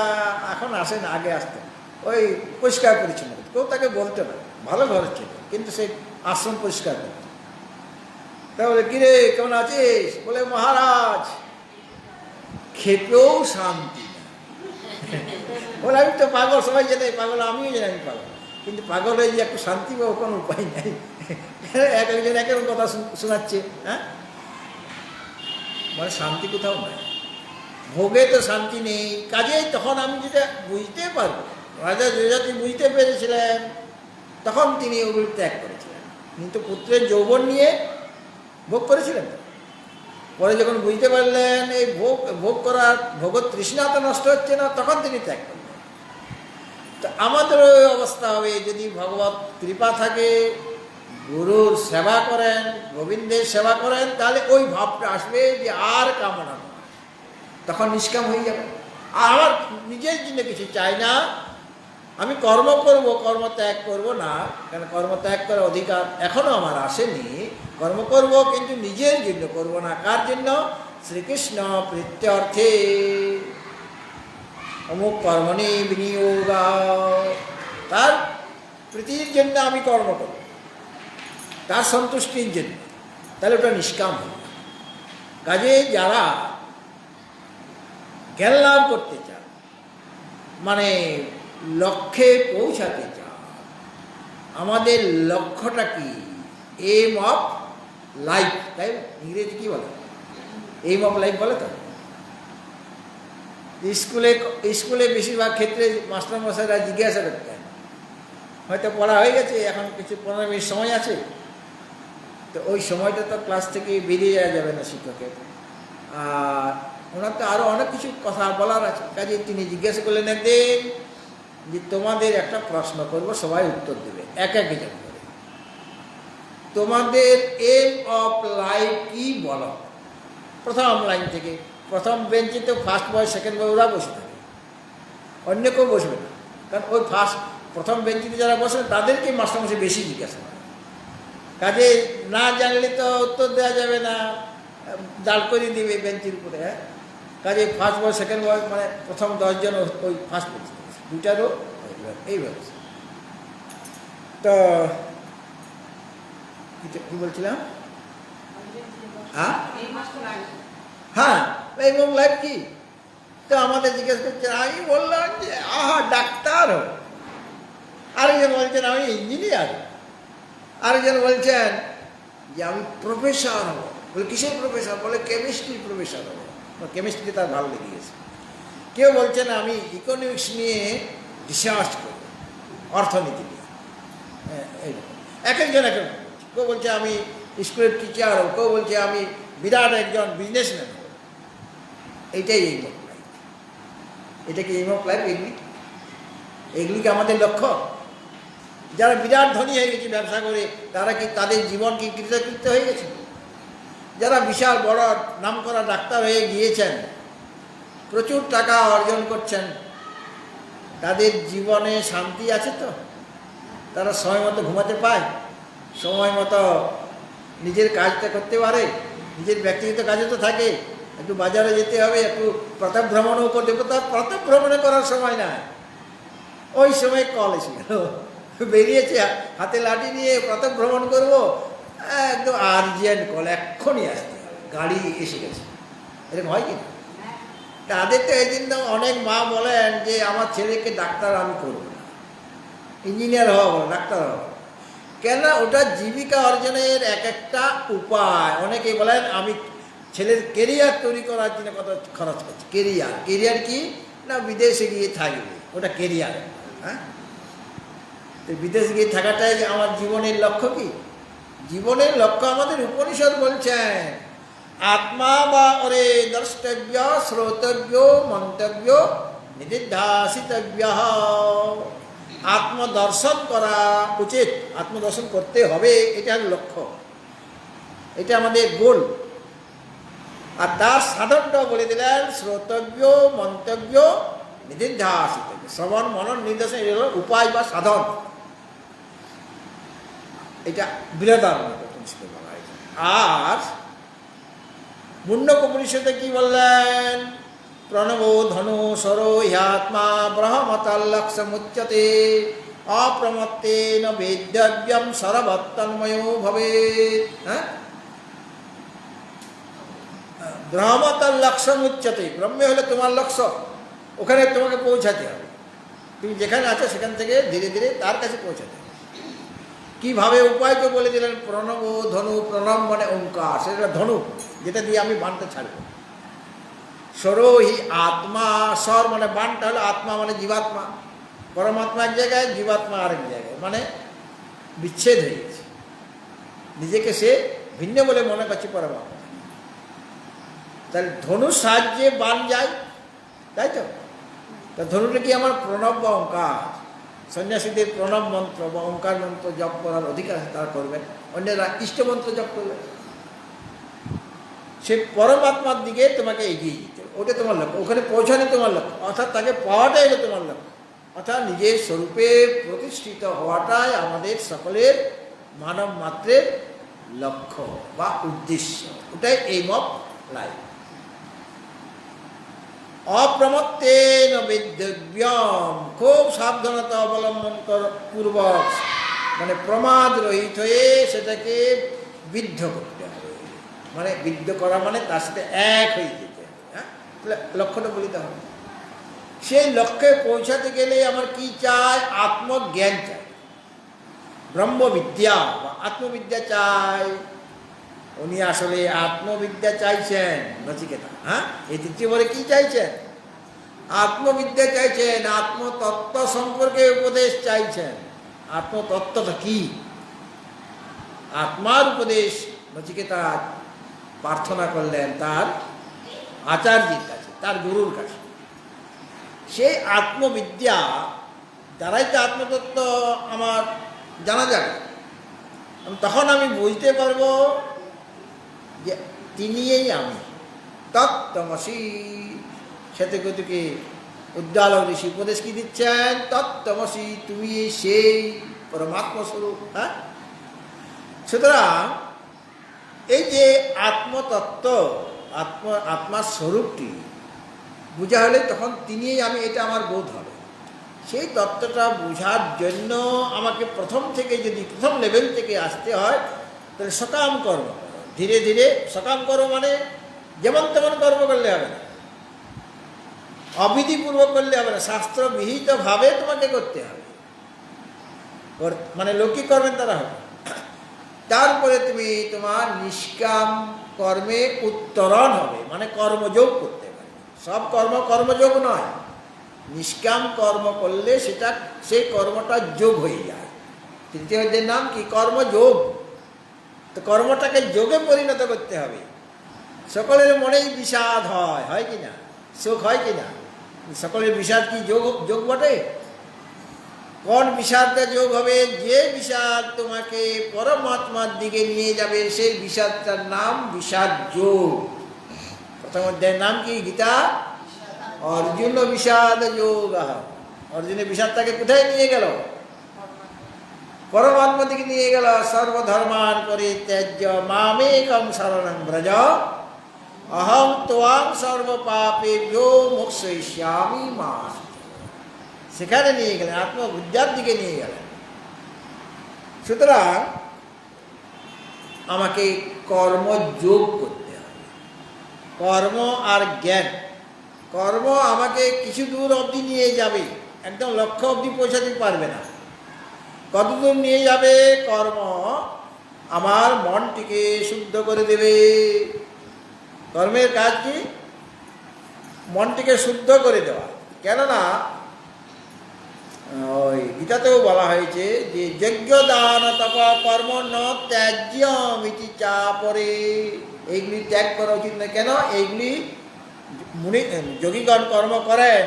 এখন আসে না, আগে আসতেন। ওই পরিষ্কার পরিচ্ছন্ন, কেউ তাকে বলতে না, ভালো ঘর ছিল, কিন্তু সে আশ্রম পরিষ্কার করত। তাহলে কিরে কেমন আছিস? বলে মহারাজ খেতেও শান্তি না। বলে আমি তো পাগল, সবাই জানে পাগল, আমিও জানি আমি পাগল, কিন্তু পাগল হয়ে যে একটু শান্তি পাবো কোনো উপায় নাই। এক একজন এক এক কথা শোনাচ্ছে। হ্যাঁ, মানে শান্তি কোথাও নাই, ভোগে তো শান্তি নেই। কাজেই তখন আমি যেটা বুঝতে পারবো, রাজা যযাতি বুঝতে পেরেছিলেন, তখন তিনি ওগুলো ত্যাগ করেছিলেন, কিন্তু পুত্রের যৌবন নিয়ে ভোগ করেছিলেন। পরে যখন বুঝতে পারলেন এই ভোগ ভোগ করার ভোগত তৃষ্ণা তো নষ্ট হচ্ছে না, তখন তিনি ত্যাগ করলেন। তো আমাদের ওই অবস্থা হবে, যদি ভগবত কৃপা থাকে, গুরুর সেবা করেন, গোবিন্দের সেবা করেন, তাহলে ওই ভাবটা আসবে যে আর কামনা নয়, তখন নিষ্কাম হয়ে যাবে। আর আমার নিজের জন্য কিছু চাই না, আমি কর্ম করব, কর্ম ত্যাগ করব না, কারণ কর্ম ত্যাগ করার অধিকার এখনও আমার আসেনি। কর্ম করব, কিন্তু নিজের জন্য করব না। কার জন্য? শ্রীকৃষ্ণ প্রীত্যর্থে অমুক কর্মণি বিনিয়োগ, তার প্রীতির জন্য আমি কর্ম করব, তার সন্তুষ্টির জন্য, তাহলে ওটা নিষ্কাম হবে। কাজে যারা জ্ঞান লাভ করতে চান, মানে লক্ষ্যে পৌঁছাতে চান, আমাদের লক্ষ্যটা কি? এম অফ লাইফ, তাই ইংরেজি কি বলে? এম অফ লাইফ বলে তো। স্কুলে বেশিরভাগ ক্ষেত্রে মাস্টারমশাইরা জিজ্ঞাসা করতেন, হয়তো পড়া হয়ে গেছে, এখন কিছু 15 মিনিট সময় আছে, তো ওই সময়টা তো ক্লাস থেকে বেরিয়ে যাওয়া যাবে না শিক্ষকের, আর ওনার তো আরও অনেক কিছু কথা বলার আছে। কাজে তিনি জিজ্ঞাসা করলেন একদিন যে তোমাদের একটা প্রশ্ন করব, সবাই উত্তর দেবে এক একজন করে। তোমাদের এম অফ লাইফ কি বলো? প্রথম লাইন থেকে, প্রথম বেঞ্চে তো ফার্স্ট বয় সেকেন্ড বয় ওরা বসে থাকে, অন্য কেউ বসবে না, কারণ ওই প্রথম বেঞ্চিতে যারা বসে তাদেরকে মাস্টারমশাই বেশি জিজ্ঞাসা করে। কাজে না জানলে তো উত্তর দেওয়া যাবে না, দাঁড় করিয়ে দিবে বেঞ্চের উপরে। হ্যাঁ, কাজে ফার্স্ট বয় সেকেন্ড বয় মানে প্রথম 10 জন ওই ফার্স্ট বেঞ্চে, দুটারও এই ব্যবস্থা। তো কি বলছিলাম? হ্যাঁ হ্যাঁ, এই এবং লাইফ কি? তো আমাদের জিজ্ঞেস করছে, আমি বললাম যে আহা ডাক্তার হো, আরেকজন বলছেন আমি ইঞ্জিনিয়ার, আরেকজন বলছেন যে আমি প্রফেসর হব। বলে কিসের প্রফেসর? বলে কেমিস্ট্রির প্রফেসর হব, কেমিস্ট্রি তার ভালো লেগে গেছে। কেউ বলছেন আমি ইকোনমিক্স নিয়ে রিসার্চ করব, অর্থনীতি নিয়ে। এইরকম এক একজন এক এক, কেউ বলছে আমি স্কুলের টিচার হব, কেউ বলছে আমি বিরাট একজন বিজনেসম্যান হব। এইটাই এইম অফ লাইফ। এটা কি এইম অফ লাইফ? এগুলি এগুলি কি আমাদের লক্ষ্য? যারা বিরাট ধনী হয়ে গেছে ব্যবসা করে, তারা কি তাদের জীবন কি কৃতকৃত্য হয়ে গেছে? যারা বিশাল বড় নামকরা ডাক্তার হয়ে গিয়েছেন, প্রচুর টাকা অর্জন করছেন, তাদের জীবনে শান্তি আছে তো? তারা সময় মতো ঘুমাতে পায়, সময় মতো নিজের কাজটা করতে পারে, নিজের ব্যক্তিগত কাজে তো থাকে, একটু বাজারে যেতে হবে, একটু প্রতাপ ভ্রমণও করতে হবে, তার প্রতাপ ভ্রমণে করার সময় নাই। ওই সময় কল এসে গেল, বেরিয়েছে হাতে লাঠি নিয়ে প্রতাপ ভ্রমণ করবো, একদম আর্জেন্ট কল, এক্ষুনি আসতে হবে, গাড়ি এসে গেছে। এরকম হয় কি না? তাদের তো এই জন্য অনেক মা বলেন যে আমার ছেলেকে ডাক্তার আমি করবো না, ইঞ্জিনিয়ার হওয়া বলো, ডাক্তার হওয়া। কেন? ওটা জীবিকা অর্জনের এক একটা উপায়। অনেকে বলেন আমি ছেলের কেরিয়ার তৈরি করার জন্য কত খরচ করছি। কেরিয়ার কি না, বিদেশে গিয়ে থাকবে, ওটা কেরিয়ার। হ্যাঁ, তো বিদেশে গিয়ে থাকাটাই আমার জীবনের লক্ষ্য কি? জীবনের লক্ষ্য আমাদের উপনিষদ বলছেন আত্মা বা ওরে দ্রষ্টব্য, শ্রোতব্য, মন্তব্য, নিদিধ্যাসিতব্য। আত্মদর্শন করা উচিত, আত্মদর্শন করতে হবে, এটা লক্ষ্য, এটা আমাদের গোল। আর তার সাধনটাও বলে দিলেন শ্রোতব্য, মন্তব্য, নিদিধ্যাসিতব্য। শ্রবণ, মনন, নির্দেশন, এটা হলো উপায় বা সাধন। এটা বৃহদারণ্যক উপনিষদে বলা হয়েছে। আর মুন্ডক উপনিষদে কি বললেন? প্রণবো ধনু সরো হ্যাত্মা ব্রহ্মতল্লক্ষ্যমুচ্যতে অপ্রমত্তেন বেদ্যব্যম সর্বতন্ময়ো ভবেৎ। হ্যাঁ, ব্রহ্মতল্লক্ষ্যমুচ্যতে, ব্রহ্মে হলে তোমার লক্ষ্য, ওখানে তোমাকে পৌঁছাতে হবে। তুমি যেখানে আছো সেখান থেকে ধীরে ধীরে তার কাছে পৌঁছাতে হবে। কীভাবে? উপায় তো বলে দিলেন। প্রণব ধনু, প্রণব মানে ওঙ্কার, সেটা ধনু যেটা দিয়ে আমি বানটা ছাড়ব। সরোহি আত্মা, স্বর মানে বানটা হলো, আত্মা মানে জীবাত্মা, পরমাত্মা এক জায়গায়, জীবাত্মা আরেক জায়গায়, মানে বিচ্ছেদ হয়ে গেছে, নিজেকে সে ভিন্ন বলে মনে করছে পরমাত্মা। তাহলে ধনুর সাহায্যে বান যায়, তাই তো? তা ধনুটা কি আমার প্রণব বা ওঙ্কার? সন্ন্যাসীদের প্রণব মন্ত্র বা ওঙ্কার মন্ত্র জপ করার অধিকার তারা করবেন, অন্যরা ইষ্টমন্ত্র জপ করবেন। সে পরমাত্মার দিকে তোমাকে এগিয়ে যেতে, ওটা তোমার লক্ষ্য, ওখানে পৌঁছানো তোমার লক্ষ্য, অর্থাৎ তাকে পাওয়াটাই হলো তোমার লক্ষ্য। অর্থাৎ নিজের স্বরূপে প্রতিষ্ঠিত হওয়াটাই আমাদের সকলের মানব মাত্রের লক্ষ্য বা উদ্দেশ্য, ওটাই এইম অফ লাইফ। অপ্রমত্তেন বেদ্যব্যম, খুব সাবধানতা অবলম্বন পূর্বক, মানে প্রমাদ রহিত হয়ে সেটাকে বিদ্ধ করতে হবে। মানে বিদ্ধ করা মানে তার সাথে এক হয়ে যেতে হবে। হ্যাঁ, লক্ষ্যটা বলিতে হবে। সেই লক্ষ্যে পৌঁছাতে গেলে আমার কি চাই? আত্মজ্ঞান চাই, ব্রহ্মবিদ্যা বা আত্মবিদ্যা চাই। উনি আসলে আত্মবিদ্যা চাইছেন নচিকেতা। হ্যাঁ, এই তৃতীয় বলে কি চাইছেন? আত্মবিদ্যা চাইছেন, আত্মতত্ত্ব সম্পর্কে উপদেশ চাইছেন। আত্মতত্ত্বটা কি? আত্মার উপদেশ নচিকেতা প্রার্থনা করলেন তার আচার্যের কাছে, তার গুরুর কাছে। সেই আত্মবিদ্যা দ্বারাই তো আত্মতত্ত্ব আমার জানা যাবে। তখন আমি বুঝতে পারবো যে তিনিই আমি, তত্ত্বমসি। শ্বেতকেতুকে উদ্দালক ঋষি উপদেশ কি দিচ্ছেন? তত্ত্বমসি, তুমি সেই পরমাত্মা স্বরূপ। হ্যাঁ, সুতরাং এই যে আত্মতত্ত্ব, আত্মার স্বরূপটি বোঝা হলে তখন তিনিই আমি, এটা আমার বোধ হবে। সেই তত্ত্বটা বোঝার জন্য আমাকে প্রথম থেকে, যদি প্রথম লেভেল থেকে আসতে হয়, তাহলে সকাম কর্ম, ধীরে ধীরে সকাম কর্ম মানে যেমন তেমন কর্ম করলে হবে না, অবিধিপূর্বক করলে হবে না, শাস্ত্রবিহিতভাবে তোমাকে করতে হবে। মানে লোকে করবেন তারা হবে। তারপরে তুমি তোমার নিষ্কাম কর্মে উত্তরণ হবে, মানে কর্মযোগ করতে পারবে। সব কর্ম কর্মযোগ নয়, নিষ্কাম কর্ম করলে সেটা, সেই কর্মটা যোগ হয়ে যায়। তৃতীয় অধ্যায়ের নাম কি? কর্মযোগ। তো কর্মটাকে যোগে পরিণত করতে হবে। সকলের মনেই বিষাদ হয়, হয় কি না? সুখ হয় কি না? সকলের বিষাদ কি যোগ বটে? কোন বিষাদটা যোগ হবে? যে বিষাদ তোমাকে পরমাত্মার দিকে নিয়ে যাবে সেই বিষাদটার নাম বিষাদ যোগ। প্রথম অধ্যায়ের নাম কি? গীতা অর্জুন বিষাদ যোগ। অর্জুনের বিষাদটাকে কোথায় নিয়ে গেল? পরমাত্মা দিকে নিয়ে গেল। সর্বধর্মান পরিত্যাজ্য মামেকং শরণং ব্রজ অহং ত্বাং সর্বপাপেভ্যো মোক্ষয়িষ্যামি মা। সেখানে নিয়ে গেলেন, আত্মবুদ্ধার দিকে নিয়ে গেলেন। সুতরাং আমাকে কর্মযোগ করতে হবে। কর্ম আর জ্ঞান। কর্ম আমাকে কিছু দূর অবধি নিয়ে যাবে, একদম লক্ষ্য অবধি পৌঁছাতে পারবে না। কতদূর নিয়ে যাবে? কর্ম আমার মনটিকে শুদ্ধ করে দেবে। কর্মের কাজ কি? মনটিকে শুদ্ধ করে দেওয়া। কেননা ওই গীতাতেও বলা হয়েছে যে যজ্ঞ দান তপ কর্ম ন ত্যাজ্যমিতি চাপরে। এইগুলি ত্যাগ করা উচিত না। কেন? এইগুলি মুনি যোগীগণ কর্ম করেন,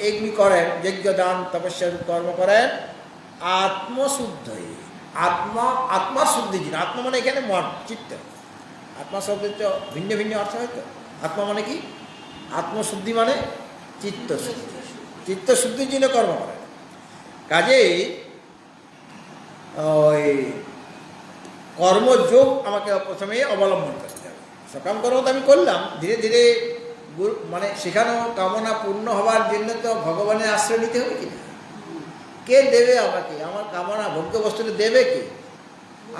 এইগুলি করেন, যজ্ঞ দান তপস্যার কর্ম করেন আত্মশুদ্ধ হয়ে। আত্মাশুদ্ধি জন্য। আত্মা মানে এখানে মন, চিত্ত। আত্মা শব্দের তো ভিন্ন ভিন্ন অর্থ হয়তো। আত্মা মানে কি? আত্মশুদ্ধি মানে চিত্তশুদ্ধি। চিত্তশুদ্ধির জন্য কর্ম করেন। কাজেই ওই কর্মযোগ আমাকে প্রথমে অবলম্বন করতে হবে। সকাম কর্ম তো আমি করলাম, ধীরে ধীরে মানে সেখানে কামনা পূর্ণ হওয়ার জন্য তো ভগবানের আশ্রয় নিতে হবে কিনা? কে দেবে আমাকে? আমার কামনা ভোগ্য বস্তুটা দেবে কে?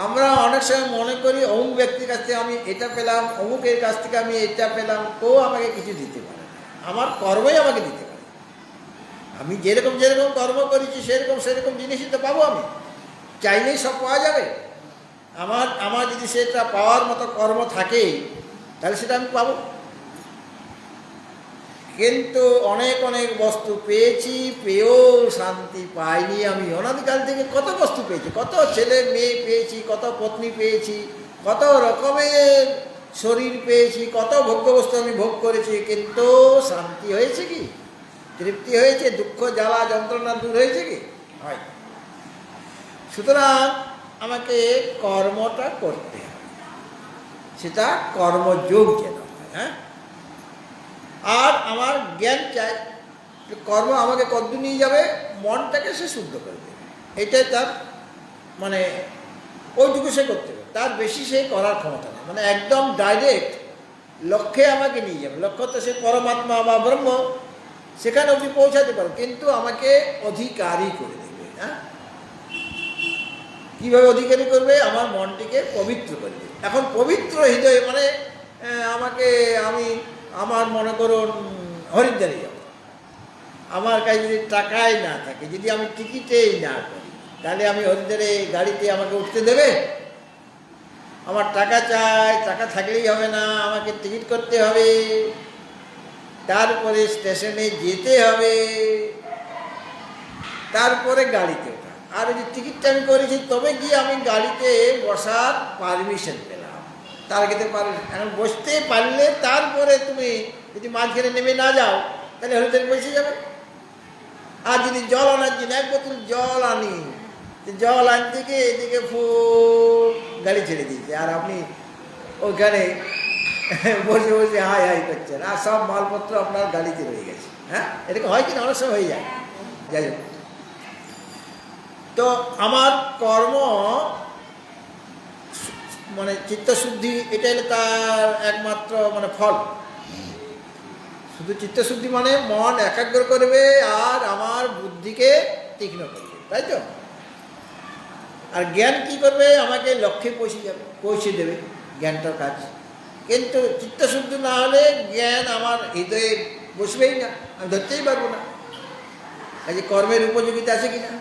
আমরা অনেক সময় মনে করি অমুক ব্যক্তির কাছ থেকে আমি এটা পেলাম, অমুকের কাছ থেকে আমি এটা পেলাম, কেউ আমাকে কিছু দিতে পারে না। আমার কর্মই আমাকে দিতে পারে। আমি যেরকম যেরকম কর্ম করেছি সেরকম জিনিসই তো পাবো। আমি চাইলেই সব পাওয়া যাবে? আমার যদি সেটা পাওয়ার মতো কর্ম থাকে তাহলে সেটা আমি পাবো। কিন্তু অনেক অনেক বস্তু পেয়েছি, পেয়েও শান্তি পাইনি। আমি অনাদিকাল থেকে কত বস্তু পেয়েছি, কত ছেলে মেয়ে পেয়েছি, কত পত্নী পেয়েছি, কত রকমের শরীর পেয়েছি, কত ভোগ্য বস্তু আমি ভোগ করেছি, কিন্তু শান্তি হয়েছে কি? তৃপ্তি হয়েছে? দুঃখ জ্বালা যন্ত্রণা দূর হয়েছে কি? হয়। সুতরাং আমাকে কর্মটা করতে হবে, সেটা কর্মযোগ যেন হয়। হ্যাঁ, আর আমার জ্ঞান চাই। কর্ম আমাকে কতদূর নিয়ে যাবে? মনটাকে সে শুদ্ধ করে দেবে। এটাই তার মানে ওইটুকু সে করতে হবে, তার বেশি সে করার ক্ষমতা নেই। মানে একদম ডাইরেক্ট লক্ষ্যে আমাকে নিয়ে যাবে। লক্ষ্য তো সে পরমাত্মা বা ব্রহ্ম, সেখানে অবধি পৌঁছাতে পারো, কিন্তু আমাকে অধিকারী করে দেবে। হ্যাঁ, কীভাবে অধিকারী করবে? আমার মনটিকে পবিত্র করে দেবে। এখন পবিত্র হৃদয় মানে আমার মনে করুন হরিদ্বারে যাব, আমার কাছে যদি টাকাই না থাকে, যদি আমি টিকিটেই না করি, তাহলে আমি হরিদ্বারে গাড়িতে আমাকে উঠতে দেবে? আমার টাকা চাই, টাকা থাকলেই হবে না, আমাকে টিকিট করতে হবে, তারপরে স্টেশনে যেতে হবে, তারপরে গাড়িতে ওঠা। আর ওই যে টিকিটটা আমি করেছি তবে গিয়ে আমি গাড়িতে বসার পারমিশন পেলাম। তার আগে পার এখন বসতে পারলে তারপরে তুমি যদি মাঝখানে নেমে না যাও তাহলে হরিদ্বারে বসে যাবে। আর যদি জল আনার জন্য এক বোতল জল আনি, জল আনতে গিয়ে এদিকে ফুল গাড়ি ছেড়ে দিয়েছে, আর আপনি ওইখানে বসে বসে হাই হাই করছেন, আর সব মালপত্র আপনার গাড়িতে রয়ে গেছে। হ্যাঁ, এরকম হয় কিনা? অনেক সময় হয়ে যায়। যাই হোক, তো আমার কর্ম মানে চিত্তশুদ্ধি, এটা হলো তার একমাত্র মানে ফল। শুধু চিত্তশুদ্ধি মানে মন একাগ্র করবে আর আমার বুদ্ধিকে তীক্ষ্ণ করবে, তাই তো? আর জ্ঞান কি করবে? আমাকে লক্ষ্যে পৌঁছে দেবে, জ্ঞানটার কাজ। কিন্তু চিত্তশুদ্ধি না হলে জ্ঞান আমার হৃদয়ে বসবেই না, আমি ধরতেই পারবো না। এই যে কর্মের উপযোগিতা আছে কিনা?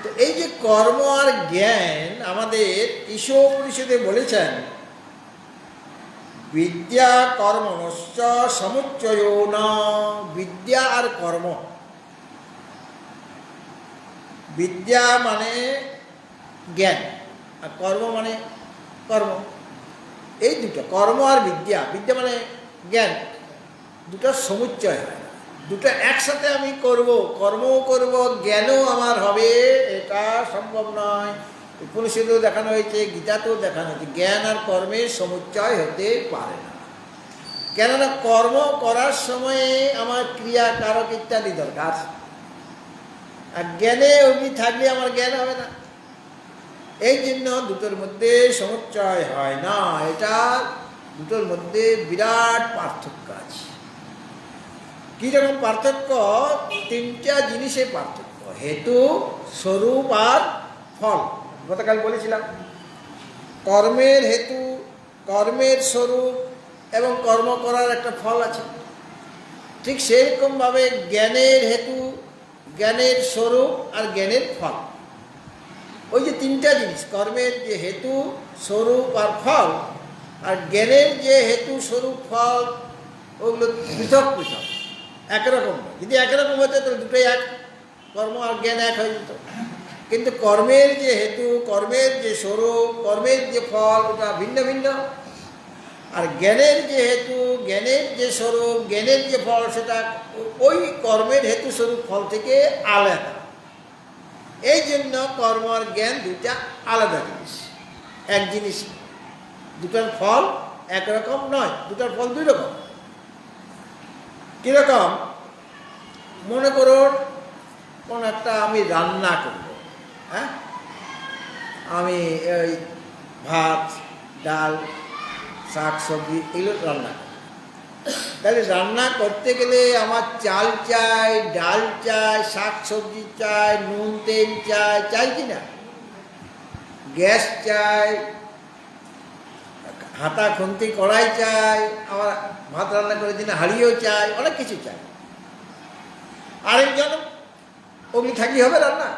তো এই যে কর্ম আর জ্ঞান আমাদের ঈশ্বর পরিষদে বলেছেন, বিদ্যা কর্মণশ্চ সমুচ্চয়ো ন। বিদ্যা আর কর্ম, বিদ্যা মানে জ্ঞান আর কর্ম মানে কর্ম, এই দুটো, কর্ম আর বিদ্যা, বিদ্যা মানে জ্ঞান, দুটো সমুচ্চয় হয়। দুটো একসাথে আমি করব, কর্মও করব, জ্ঞানও আমার হবে, এটা সম্ভব নয়। উপনিষদেও দেখানো হয়েছে, গীতাতেও দেখানো হয়েছে, জ্ঞান আর কর্মের সমুচ্চয় হতে পারে না। কেননা কর্ম করার সময়ে আমার ক্রিয়া কারক ইত্যাদি দরকার, আর জ্ঞানে অগ্নি থাকলে আমার জ্ঞান হবে না। এই জন্য দুটোর মধ্যে সমুচ্চয় হয় না। এটা দুটোর মধ্যে বিরাট পার্থক্য আছে। কীরকম পার্থক্য? তিনটা জিনিসের পার্থক্য, হেতু, স্বরূপ আর ফল। গতকাল বলেছিলাম কর্মের হেতু, কর্মের স্বরূপ এবং কর্ম করার একটা ফল আছে। ঠিক সেরকমভাবে জ্ঞানের হেতু, জ্ঞানের স্বরূপ আর জ্ঞানের ফল, ওই যে তিনটা জিনিস, কর্মের যে হেতু, স্বরূপ আর ফল, আর জ্ঞানের যে হেতু, স্বরূপ, ফল, ওগুলো পৃথক পৃথক, একরকম। যদি একরকম হতো তো দুটোই এক, কর্ম আর জ্ঞান এক হয়ে যেত। কিন্তু কর্মের যে হেতু, কর্মের যে স্বরূপ, কর্মের যে ফল, ওটা ভিন্ন ভিন্ন। আর জ্ঞানের যে হেতু, জ্ঞানের যে স্বরূপ, জ্ঞানের যে ফল, সেটা ওই কর্মের হেতু, স্বরূপ, ফল থেকে আলাদা। এই জন্য কর্ম আর জ্ঞান দুইটা আলাদা জিনিস, এক জিনিস। দুটার ফল একরকম নয়, দুটার ফল দুই রকম। কীরকম? মনে করুন কোন একটা আমি রান্না করব, হ্যাঁ, আমি ওই ভাত, ডাল, শাক সবজি এগুলো রান্না করি। তাহলে রান্না করতে গেলে আমার চাল চাই, ডাল চাই, শাক সবজি চাই, নুন তেল চাই, চাই কি না? গ্যাস চাই, হাতা খুন্তি কড়াই চাই, আবার ভাত রান্না করে দিনে হাঁড়িও চাই, অনেক কিছু চাই। আরেকজন ওগুলি থাকলেই হবে রান্না?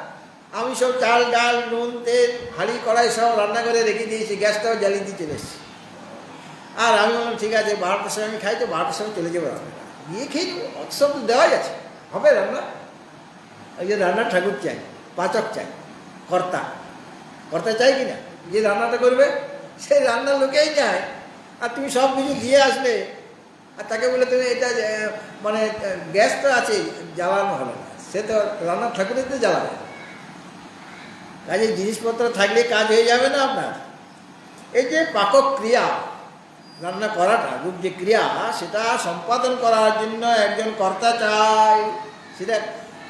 আমি সব চাল ডাল নুন তেল হাঁড়ি কড়াই সব রান্না করে রেখে দিয়েছি, গ্যাসটাও জ্বালিয়ে দিয়ে চলে এসেছি। আর আমি বললাম ঠিক আছে 12টার সময় আমি খাই, তো 12টার সময় চলে যাবো রান্না, গিয়ে খেয়ে নেবো, সব তো দেওয়াই আছে, হবে রান্না? ওই যে রান্নার ঠাকুর চাই, পাচক চাই, কর্তা, কর্তা চাই কিনা? যে রান্নাটা করবে সেই রান্নার লোকেই চায়। আর তুমি সব কিছু দিয়ে আসলে আর তাকে বলে তুমি এটা মানে গ্যাস তো আছে, জ্বালানো হবে না, সে তো রান্নার ঠাকুরের তো জ্বালাবে। কাজে জিনিসপত্র থাকলে কাজ হয়ে যাবে না আপনার। এই যে পাকক ক্রিয়া, রান্না করাটা রূপ যে ক্রিয়া, সেটা সম্পাদন করার জন্য একজন কর্তা চাই। সেটা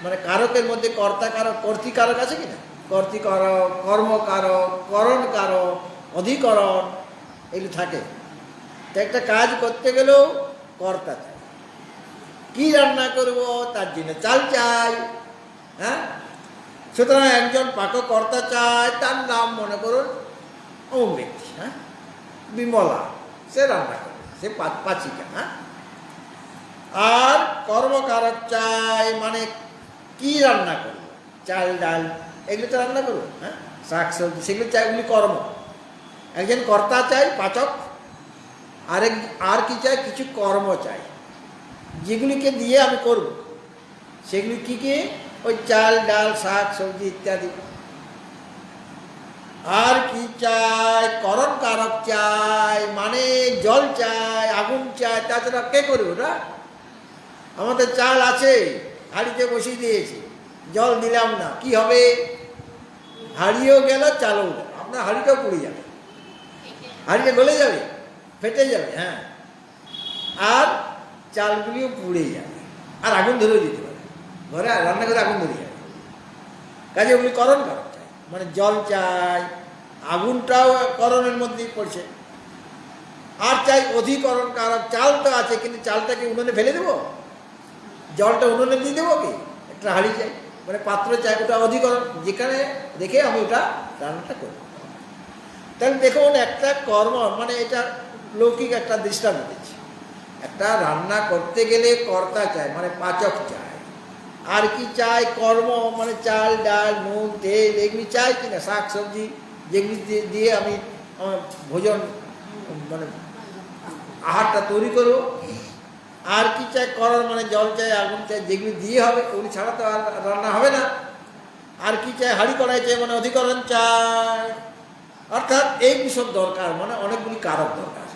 মানে কারকের মধ্যে কর্তা কারক, কর্তৃকারক আছে কিনা? কর্তৃকারক, কর্মকারক, করণকারক, অধিকরণ, এগুলো থাকে। তো একটা কাজ করতে গেলেও কর্তা চাই। কী রান্না করব তার জন্য চাল চাই, হ্যাঁ। সুতরাং একজন পাককর্তা চায়, তার নাম মনে করুন অমুক ব্যক্তি, হ্যাঁ, বিমলা, সে রান্না করে, সে পাচিকা, হ্যাঁ। আর কর্মকারক চাই, মানে কি রান্না করবো, চাল ডাল এগুলো তো রান্না করবো, হ্যাঁ, শাক সবজি সেগুলো চাই, ওগুলি কর্ম। একজন কর্তা চাই, পাচক। আর কি চাই? কিছু কর্ম চাই, যেগুলিকে দিয়ে আমি করব। সেগুলি কী কী? ওই চাল ডাল শাক সবজি ইত্যাদি। আর কি চাই? করণ কারক চাই, মানে জল চাই, আগুন চাই। তাছাড়া কে করবে ওটা? আমাদের চাল আছে, হাঁড়িতে বসিয়ে দিয়েছি, জল দিলাম না, কি হবে? হাঁড়িও গেল, চালও গেল, আপনার হাঁড়িটাও পুড়ে যাবে, হাঁড়িটা গলে যাবে, ফেটে যাবে, হ্যাঁ, আর চালগুলিও পুড়ে যাবে, আর আগুন ধরেও যেতে পারে, ঘরে রান্না করে আগুন ধরে যাবে। কাজে ওগুলি করণ কারক চাই, মানে জল চাই, আগুনটাও করণের মধ্যেই পড়ছে। আর চাই অধিকরণ কারক, চাল তো আছে, কিন্তু চালটাকে উনুনে ফেলে দেবো, জলটা উনুনে দিয়ে দেবো কি? একটা হাঁড়ি চাই, মানে পাত্র চাই, ওটা অধিকরণ, যেখানে রেখে আমি ওটা রান্নাটা করব। তাহলে দেখুন একটা কর্ম, মানে এটা লৌকিক একটা দৃষ্টান্ত দিচ্ছি। একটা রান্না করতে গেলে কর্তা চাই, মানে পাচক চাই। আর কি চাই? কর্ম, মানে চাল ডাল নুন তেল এগুলি চাই কিনা, শাক সবজি যেগুলি দিয়ে আমি আমার ভোজন মানে আহারটা তৈরি করব। আর কি চাই? করণ, মানে জল চাই, আগুন চাই, যেগুলি দিয়ে হবে, ওগুলি ছাড়া তো আর রান্না হবে না। আর কি চাই? হাঁড়ি কড়াই চাই, মানে অধিকরণ চাই। অর্থাৎ এইগুলি সব দরকার, মানে অনেকগুলি কারক দরকার।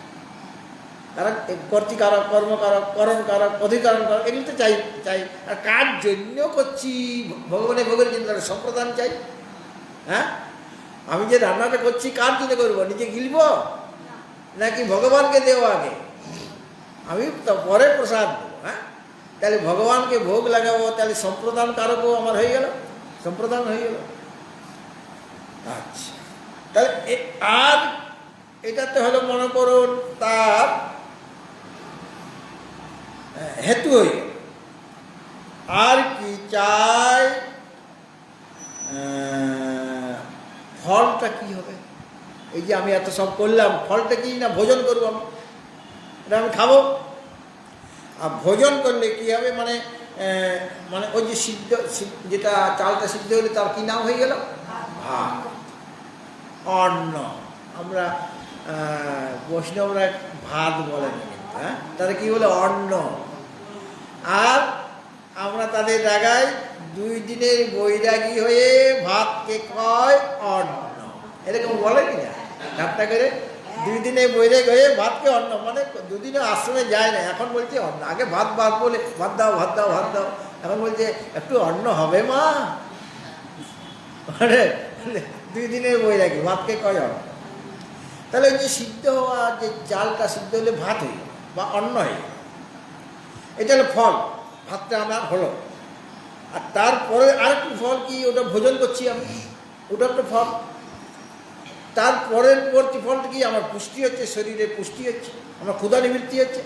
কারণ কর্তৃকারক, কর্মকারক, করণকারক, অধিকরণ কারক, এগুলো তো চাই চাই। আর কার জন্য করছি? ভগবানের ভোগের জন্য সম্প্রদান চাই। হ্যাঁ, আমি যে রান্নাটা করছি কার জন্য করবো? নিজে গিলব নাকি ভগবানকে দেবো আগে? আমি তো পরে প্রসাদ দেবো। হ্যাঁ, তাহলে ভগবানকে ভোগ লাগাবো, তাহলে সম্প্রদান কারকও আমার হয়ে গেল, সম্প্রদান হয়ে গেল। আচ্ছা, তাহলে আর এটাতে হলো মনে করুন তার হেতু হয়ে গেল। আর কি চাই? ফলটা কি হবে? এই যে আমি এত সব করলাম, ফলটা কি? না ভোজন করবো আমি, এটা আমি খাবো। আর ভোজন করলে কি হবে? মানে মানে ওই যে সিদ্ধ, যেটা চালটা সিদ্ধ হলে তার কি নাম হয়ে গেল? ভাত, অন্ন। আমরা বৈষ্ণবরা ভাত বলেন, হ্যাঁ, তারা কি বলে? অন্ন। আর আমরা তাদের জায়গায় 2 দিনের বৈরাগী হয়ে ভাতকে কয় অন্ন, এরকম বলে কিনা ঠাট্টা করে? 2 দিনে বৈরাগী হয়ে ভাতকে অন্ন, মানে 2 দিনে আশ্রমে যায় না, এখন বলছে অন্ন। আগে ভাত ভাত বলে ভাত দাও ভাত দাও ভাত দাও, এখন বলছে একটু অন্ন হবে মা। মানে 2 দিনের বৈরাগী, ভাতকে কয় অন্ন। তাহলে ওই যে সিদ্ধ হওয়া, যে চালটা সিদ্ধ হলে ভাত হয়ে বা অন্ন হয়ে, এটা হলো ফল। ভাতটা আমার হলো। আর তারপরে আরেকটু ফল কি? ওটা ভোজন করছি আমি, ওটা একটা ফল। তারপরের পরবর্তী ফলটা কি? আমার পুষ্টি হচ্ছে, শরীরে পুষ্টি হচ্ছে, আমার ক্ষুধা নিবৃত্তি হচ্ছে।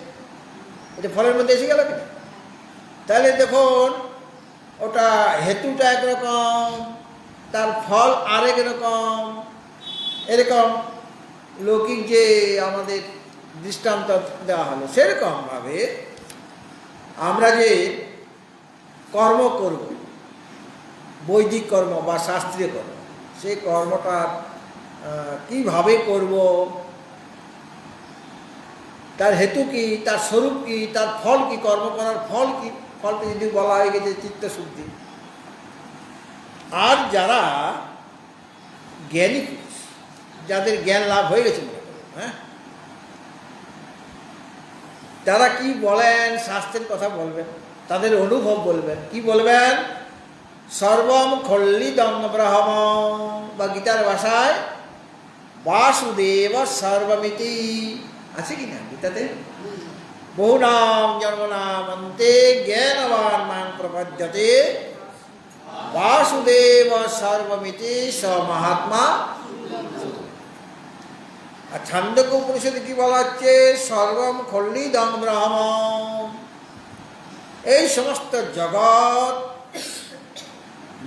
এটা ফলের মধ্যে এসে গেল কিনা? তাহলে দেখুন, ওটা হেতুটা একরকম, তার ফল আরেক রকম। এরকম লৌকিক যে আমাদের দৃষ্টান্ত দেওয়া হলো, সেরকমভাবে আমরা যে কর্ম করব, বৈদিক কর্ম বা শাস্ত্রীয় কর্ম, সেই কর্মটা কিভাবে করব, তার হেতু কি, তার স্বরূপ কি, তার ফল কি, কর্ম করার ফল কি? ফলটা যদি বলা হয়ে গেছে চিত্তশুদ্ধি। আর যারা জ্ঞানী পুরুষ, যাদের জ্ঞান লাভ হয়ে গেছে মনে করুন, হ্যাঁ, তারা কি বলেন? শাস্ত্রের কথা বলবেন, তাদের অনুভব বলবেন। কি বলবেন? সর্বম খল্লিদং ব্রহ্ম, বা গীতার ভাষায় বাসুদেব সর্বমিতি আছে কি না গীতাতে? বহুনাম জন্মনাম অন্তে জ্ঞানবান মাং প্রপদ্যতে বাসুদেব সর্বমিতি স মহাত্মা। আর ছান্দোক্য উপনিষদে কি বলা হচ্ছে? সর্বম খল্লিদং ব্রহ্ম, এই সমস্ত জগৎ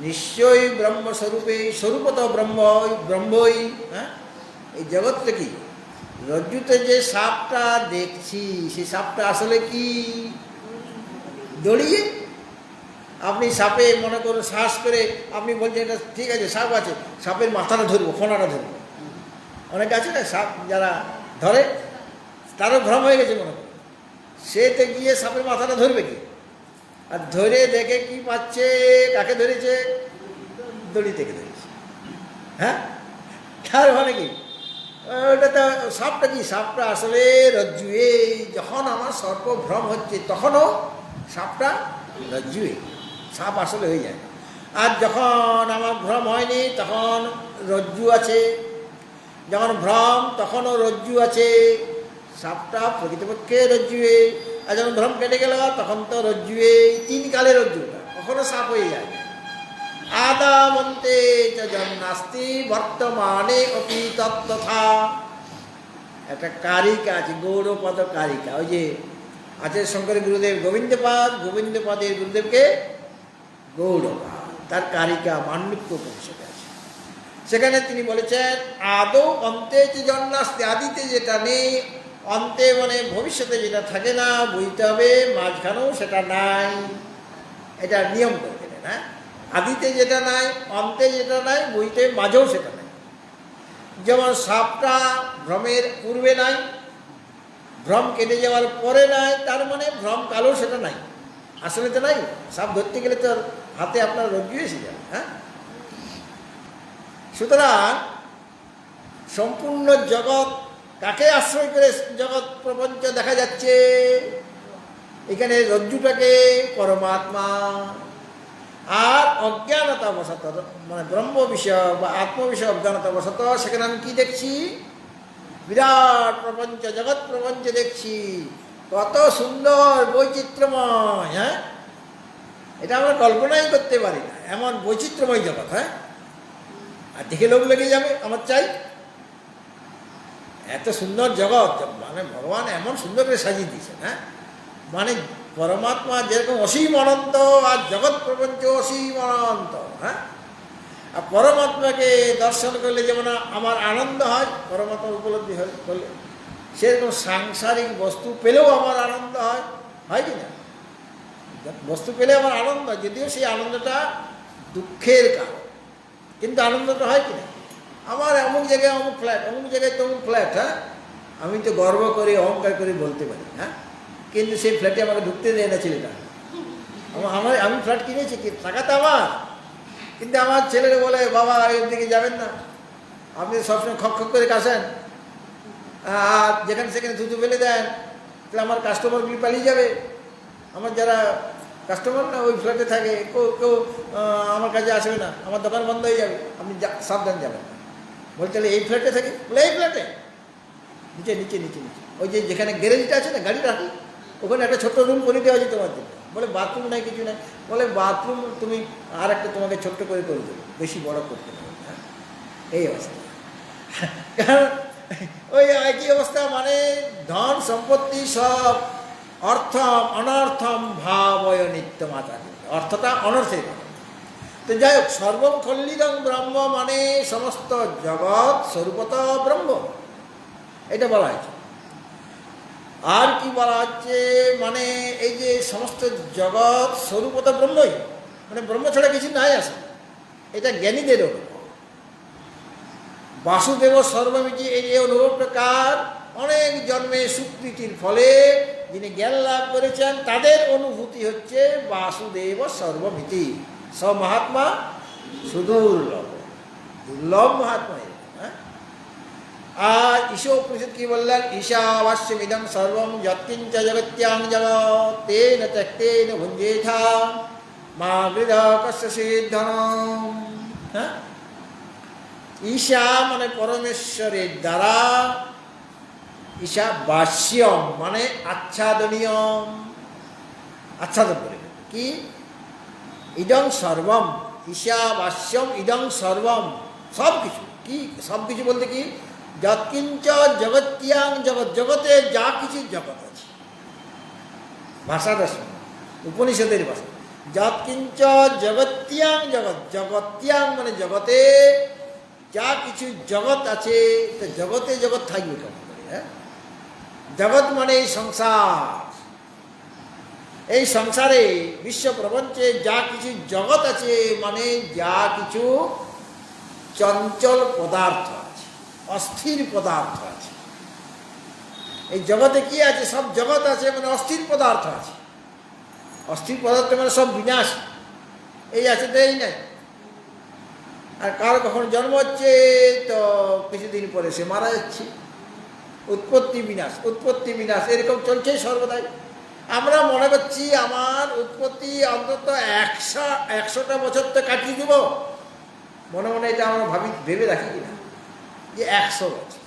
নিশ্চয়ই ব্রহ্মস্বরূপে, স্বরূপত ব্রহ্মই। হ্যাঁ, এই জগৎটা কি? রজ্জুতে যে সাপটা দেখছি, সেই সাপটা আসলে কি? দড়িয়ে। আপনি সাপে মনে করুন শ্বাস করে আপনি বলছেন এটা ঠিক আছে, সাপ আছে, সাপের মাথাটা ধরবো, ফোনাটা ধরবো। অনেকে আছে না সাপ যারা ধরে, তারও ভ্রম হয়ে গেছে মনে করুন, সেতে গিয়ে সাপের মাথাটা ধরবে কি? আর ধরে দেখে কি পাচ্ছে? কাকে ধরেছে? দড়ি থেকে ধরেছে। হ্যাঁ, তার মানে কি? ওটা তো সাপটা কি? সাপটা আসলে রজ্জুয়ে। যখন আমার সর্বভ্রম হচ্ছে তখনও সাপটা রজ্জুয়ে, সাপ আসলে হয়ে যায়। আর যখন আমার ভ্রম হয়নি তখন রজ্জু আছে, যখন ভ্রম তখনও রজ্জু আছে, সাপটা প্রকৃতপক্ষে রজ্জুয়ে। আর যখন ভ্রম কেটে গেল তখন তো রজ্জুয়ে, 3 কালে রজ্জুটা, কখনো সাপ হয়ে যায়। আদামন্তে চ জন্নাস্তি বর্তমানে অপি তত্তথা। একটা কারিকা আছে, গৌড়পদ কারিকা। ওই যে আছে শঙ্কর গুরুদেব গোবিন্দপাদ, গোবিন্দপাদের গুরুদেবকে গৌড়পাদ, তার কারিকা মান্ডুক্য উপনিষদে আছে। সেখানে তিনি বলেছেন আদৌ অন্তে চ জন্নাস্তি, আদিতে যেটা নেই, অন্তে মানে ভবিষ্যতে যেটা থাকে না, বুঝতে হবে মাঝখানেও সেটা নাই। এটা নিয়ম করে দিলেন। হ্যাঁ, আদিতে যেটা নাই, অন্তে যেটা নাই, বুঝতে মাঝেও সেটা নাই। যেমন সাপটা ভ্রমের পূর্বে নাই, ভ্রম কেটে যাওয়ার পরে নাই, তার মানে ভ্রম কালেও সেটা নাই, আসলে তো নাই। সাপ ধরতে গেলে তো হাতে আপনার রজ্জু এসে যাবে। হ্যাঁ, সুতরাং সম্পূর্ণ জগৎ কাকে আশ্রয় করে জগৎ প্রপঞ্চ দেখা যাচ্ছে? এখানে রজ্জুটাকে পরমাত্মা, আর অজ্ঞানতা বশত মানে ব্রহ্ম বিষয় বা আত্ম বিষয় অজ্ঞানতা বশত সেখানে আমি কি দেখছি? বিরাট প্রপঞ্চ, জগৎ প্রপঞ্চ দেখছি। কত সুন্দর বৈচিত্র্যময়! হ্যাঁ, এটা আমরা কল্পনাই করতে পারি না, এমন বৈচিত্র্যময় জগৎ। হ্যাঁ, আর দেখে লোক লেগে যাবে, আমার চাই এত সুন্দর জগৎ। মানে ভগবান এমন সুন্দর করে সাজিয়ে দিয়েছেন। হ্যাঁ, মানে পরমাত্মা যেরকম অসীম অনন্ত, আর জগৎ প্রপঞ্চ অসীম অনন্ত। হ্যাঁ, আর পরমাত্মাকে দর্শন করলে যেমন আমার আনন্দ হয়, পরমাত্মা উপলব্ধি করলে, সেরকম সাংসারিক বস্তু পেলেও আমার আনন্দ হয়। হয় কি না? বস্তু পেলে আমার আনন্দ, যদিও সেই আনন্দটা দুঃখের কারণ, কিন্তু আনন্দটা হয় কি না? আমার অমুক জায়গায় অমুক ফ্ল্যাট, অমুক জায়গায় তমুক ফ্ল্যাট। হ্যাঁ, আমি তো গর্ব করে অহংকার করে বলতে পারি। হ্যাঁ, কিন্তু সেই ফ্ল্যাটে আমাকে ঢুকতে দেয় না ছেলেটা। আমি ফ্ল্যাট কিনেছি, কি টাকা তো আমার, কিন্তু আমার ছেলেরা বলে, বাবা এর দিকে যাবেন না, আপনি সবসময় খক খক করে কাশেন, আর যেখানে সেখানে থুতু ফেলে দেন, তাহলে আমার কাস্টমারগুলি পালিয়ে যাবে। আমার যারা কাস্টমার না ওই ফ্ল্যাটে থাকে, কেউ আমার কাছে আসবে না, আমার দোকান বন্ধ হয়ে যাবে, আপনি সাবধান যাবেন না। বলতে তাহলে এই ফ্ল্যাটে থাকে? বলে এই ফ্ল্যাটে নিচে নিচে নিচে নিচে ওই যে যেখানে গ্যারেজটা আছে না, গাড়ি রাখি, ওখানে একটা ছোট্ট রুম করে দেওয়া আছে তোমার জন্য। বলে বাথরুম নাই, কিছু নাই। বলে বাথরুম তুমি আর একটা তোমাকে ছোট্ট করে দেবো, বেশি বড় করতে হবে। হ্যাঁ, এই অবস্থা। কারণ ওই একই অবস্থা, মানে ধন সম্পত্তি সব অর্থম অনর্থম ভাবয় নিত্য মাতা, অর্থটা অনর্থের। তো যাই হোক, সর্বম খল্লিদং ব্রহ্ম মানে সমস্ত জগৎ স্বরূপত ব্রহ্ম, এটা বলা হয়েছে। আর কি বলা হচ্ছে? মানে এই যে সমস্ত জগৎ স্বরূপত ব্রহ্মই, মানে ব্রহ্ম ছাড়া কিছু নাই আসে, এটা জ্ঞানীদেরও। বাসুদেব সর্বমিতি, এই যে অনুভব প্রকার অনেক জন্মে সুকৃতির ফলে যিনি জ্ঞান লাভ করেছেন, তাদের অনুভূতি হচ্ছে বাসুদেব সর্বমিতি। সব মহাত্মা সুদুর্লভ, দুর্লভ মহাত্মা। হ্যাঁ, আর ঈশোপনিষদ কি বললেন? ঈশাবাস্যমিদং সর্বম যৎকিঞ্চ জগত্যাং জগৎ তেন ত্যক্তেন ভুঞ্জেথা মা বৃধা কস্যচিৎ ধনম। হ্যাঁ, ঈশা মানে পরমেশ্বরের দ্বারা, ঈশা বাস্যম মানে আচ্ছাদনীয়, আচ্ছাদন করে কি? ইদং সর্বম, ঈশা বাস্যম ইদং সর্বম, সব কিছু। কি সব কিছু বলতে কি? যৎকিঞ্চ জগত্যাং জগৎ, জগতে যা কিছু জগৎ আছে। ভাষাটা শুনুন, উপনিষদের ভাষা। যৎকিঞ্চ জগত্যাং জগৎ, জগত্যাং মানে জগতে যা কিছু জগৎ আছে, তো জগতে জগৎ থাকবে কেমন করে? হ্যাঁ, জগৎ মানে এই সংসার, এই সংসারে বিশ্ব প্রপঞ্চে যা কিছু জগৎ আছে, মানে যা কিছু চঞ্চল পদার্থ আছে, অস্থির পদার্থ আছে। এই জগতে কি আছে? সব জগৎ আছে, মানে অস্থির পদার্থ আছে। অস্থির পদার্থ মানে সব বিনাশ, এই আছে তো এই নাই। আর কার কখন জন্ম হচ্ছে, তো কিছুদিন পরে সে মারা যাচ্ছে। উৎপত্তি বিনাশ, উৎপত্তি বিনাশ, এরকম চলছেই সর্বদাই। আমরা মনে করছি আমার উৎপত্তি অন্তত 100টা বছর তো কাটিয়ে দেব, মনে মনে এটা আমরা ভেবে রাখি কিনা যে 100 বছর।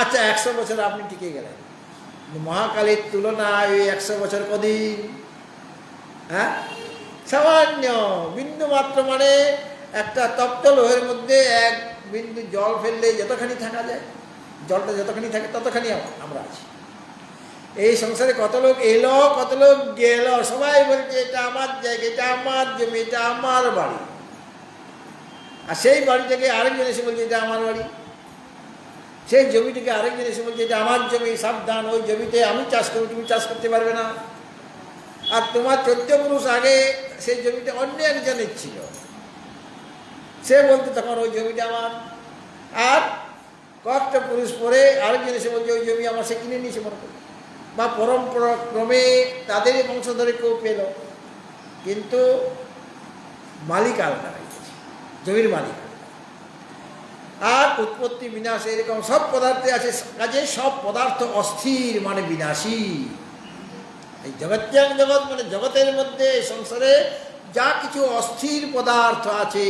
আচ্ছা, 100 বছর আপনি টিকে গেলেন, মহাকালীর তুলনায় ওই 100 বছর কদিন? হ্যাঁ, সামান্য বিন্দু মাত্র। মানে একটা তপ্ত লোহের মধ্যে এক বিন্দু জল ফেললে যতখানি থাকা যায়, জলটা যতখানি থাকে ততখানি আমরা আছি। এই সংসারে কত লোক এলো, কত লোক গেল, সবাই বলছে এটা আমার জায়গা, এটা আমার জমি, এটা আমার বাড়ি। আর সেই বাড়ি থেকে আরেকজন এসে বলছে এটা আমার বাড়ি, সেই জমি থেকে আরেকজন এসে বলছে এটা আমার জমি, সাবধান, ওই জমিতে আমি চাষ করবো, তুমি চাষ করতে পারবে না। আর তোমার 14 পুরুষ আগে সেই জমিটা অন্য একজনের ছিল, সে বলতে তখন ওই জমিটা আমার। আর কয়েকটা পুরুষ পরে আরেকজন এসে বলছে ওই জমি আমার, সে কিনে নিয়েছে মনে করবে, বা পরম্পরা ক্রমে তাদেরই বংশধরে কেউ পেল, কিন্তু মালিক আলাদা হয়ে গেছে, জমির মালিক। আর উৎপত্তি বিনাশ এরকম সব পদার্থে আছে, কাজে সব পদার্থ অস্থির মানে বিনাশী। এই জগত্যাং জগৎ মানে জগতের মধ্যে সংসারে যা কিছু অস্থির পদার্থ আছে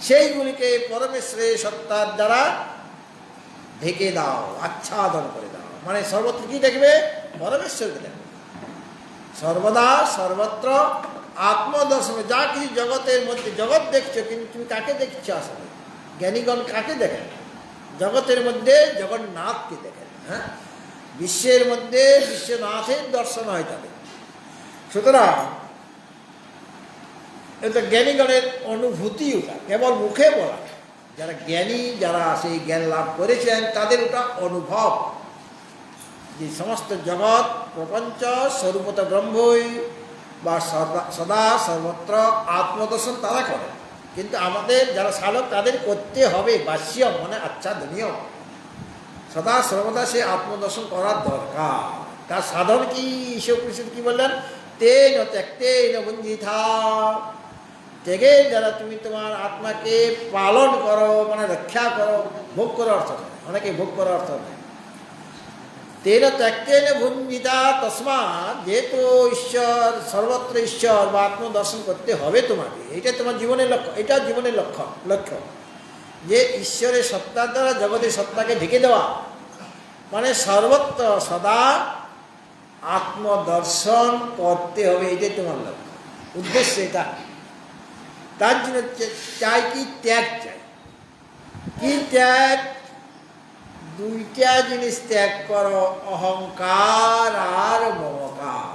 সেইগুলিকে পরমেশ্বরের সত্তার দ্বারা ঢেকে দাও, আচ্ছাদন করে দাও। মানে সর্বত্র কি দেখবে? পরমেশ্বরকে দেখবে সর্বদা সর্বত্র। আত্মদর্শনে যা কিছু জগতের মধ্যে, জগৎ দেখছো কিন্তু তুমি কাকে দেখছো? আসলে জ্ঞানীগণ কাকে দেখেন? জগতের মধ্যে জগন্নাথকে দেখেন। হ্যাঁ, বিশ্বের মধ্যে বিশ্বনাথের দর্শন হয় তাদের। সুতরাং এটা জ্ঞানীগণের অনুভূতি, ওটা কেবল মুখে বলা। যারা জ্ঞানী, যারা সেই জ্ঞান লাভ করেছেন তাদের ওটা অনুভব যে সমস্ত জগৎ প্রপঞ্চ স্বরূপত ব্রহ্মই বা সদা সর্বত্র আত্মদর্শন তারা করে। কিন্তু আমাদের যারা সাধক তাদের করতে হবে বাস্য মানে আচ্ছাদনীয়, সদা সর্বদা সে আত্মদর্শন করার দরকার। তার সাধন কি? ঈশ্বর পরিষদ কি বললেন? তেন ত্যক্তেন ভুঞ্জিথা। ত্যাগের দ্বারা তুমি তোমার আত্মাকে পালন করো মানে রক্ষা করো। ভোগ করার অর্থ নয়, অনেকে ভোগ করার অর্থ নয়। তেন ত্যক্তেন ভুঞ্জিতা, তসমাৎ, যেহেতু ঈশ্বর সর্বত্র ঈশ্বর বা আত্মদর্শন করতে হবে তোমাকে, এটা তোমার জীবনের লক্ষ্য। এটা জীবনের লক্ষ্য যে ঈশ্বরের সত্তার দ্বারা জগতের সত্তাকে ঢেকে দেওয়া, মানে সর্বত্র সদা আত্মদর্শন করতে হবে। এটাই তোমার লক্ষ্য, উদ্দেশ্য এটা। তার জন্য চাই কি? ত্যাগ চাই। কি ত্যাগ? দুইটা জিনিস ত্যাগ করো, অহংকার আর মমকার।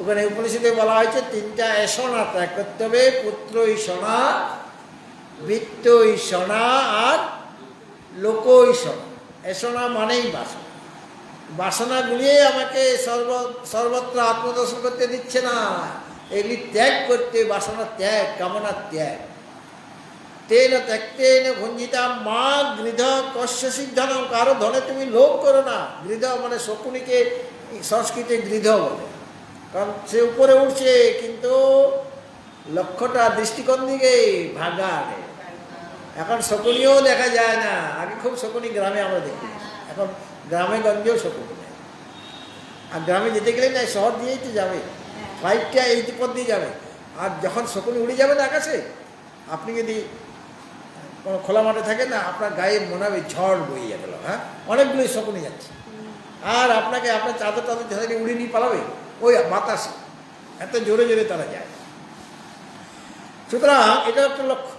ওখানে উপনিষদে বলা হয়েছে তিনটা এসনা ত্যাগ করতে হবে। পুত্র ঈশনা, বৃত্ত ঈশনা আর লোক ঈশনা। এসনা মানেই বাসনা। বাসনাগুলি আমাকে সর্বত্র আত্মদর্শন করতে দিচ্ছে না, এগুলি ত্যাগ করতে, বাসনা ত্যাগ, কামনা ত্যাগ। তেন ত্যক্তেন ভুঞ্জিতা মা গৃধ কস্য সিদ্ধনম। কারো ধনে তুমি লোভ করো না। গৃধ মানে শকুনিকে সংস্কৃতে গৃধ বলে, কারণ সে উপরে উঠছে কিন্তু লক্ষ্যটা দৃষ্টিকোণ দিকে ভাগা। এখন শকুনিও দেখা যায় না। আগে খুব শকুনি গ্রামে আমরা দেখি, এখন গ্রামে গঞ্জেও শকুনি নেই। আর গ্রামে যেতে গেলে না, শহর দিয়েই তো যাবে, ফ্লাইটটা এই পথ দিয়ে যাবে। আর যখন শকুনি উড়ে যাবে না আকাশে, আপনি যদি কোনো খোলা মাঠে থাকে না, আপনার গায়ে মনে হবে ঝড় বইয়ে গেল। হ্যাঁ, অনেকগুলোই শকুনি যাচ্ছে, আর আপনাকে আপনার চাদর ঝাঁঝারি উড়ে নিয়ে পালাবে ওই বাতাসে। এত জোরে জোরে তারা যায়। সুতরাং এটা একটা লক্ষ্য,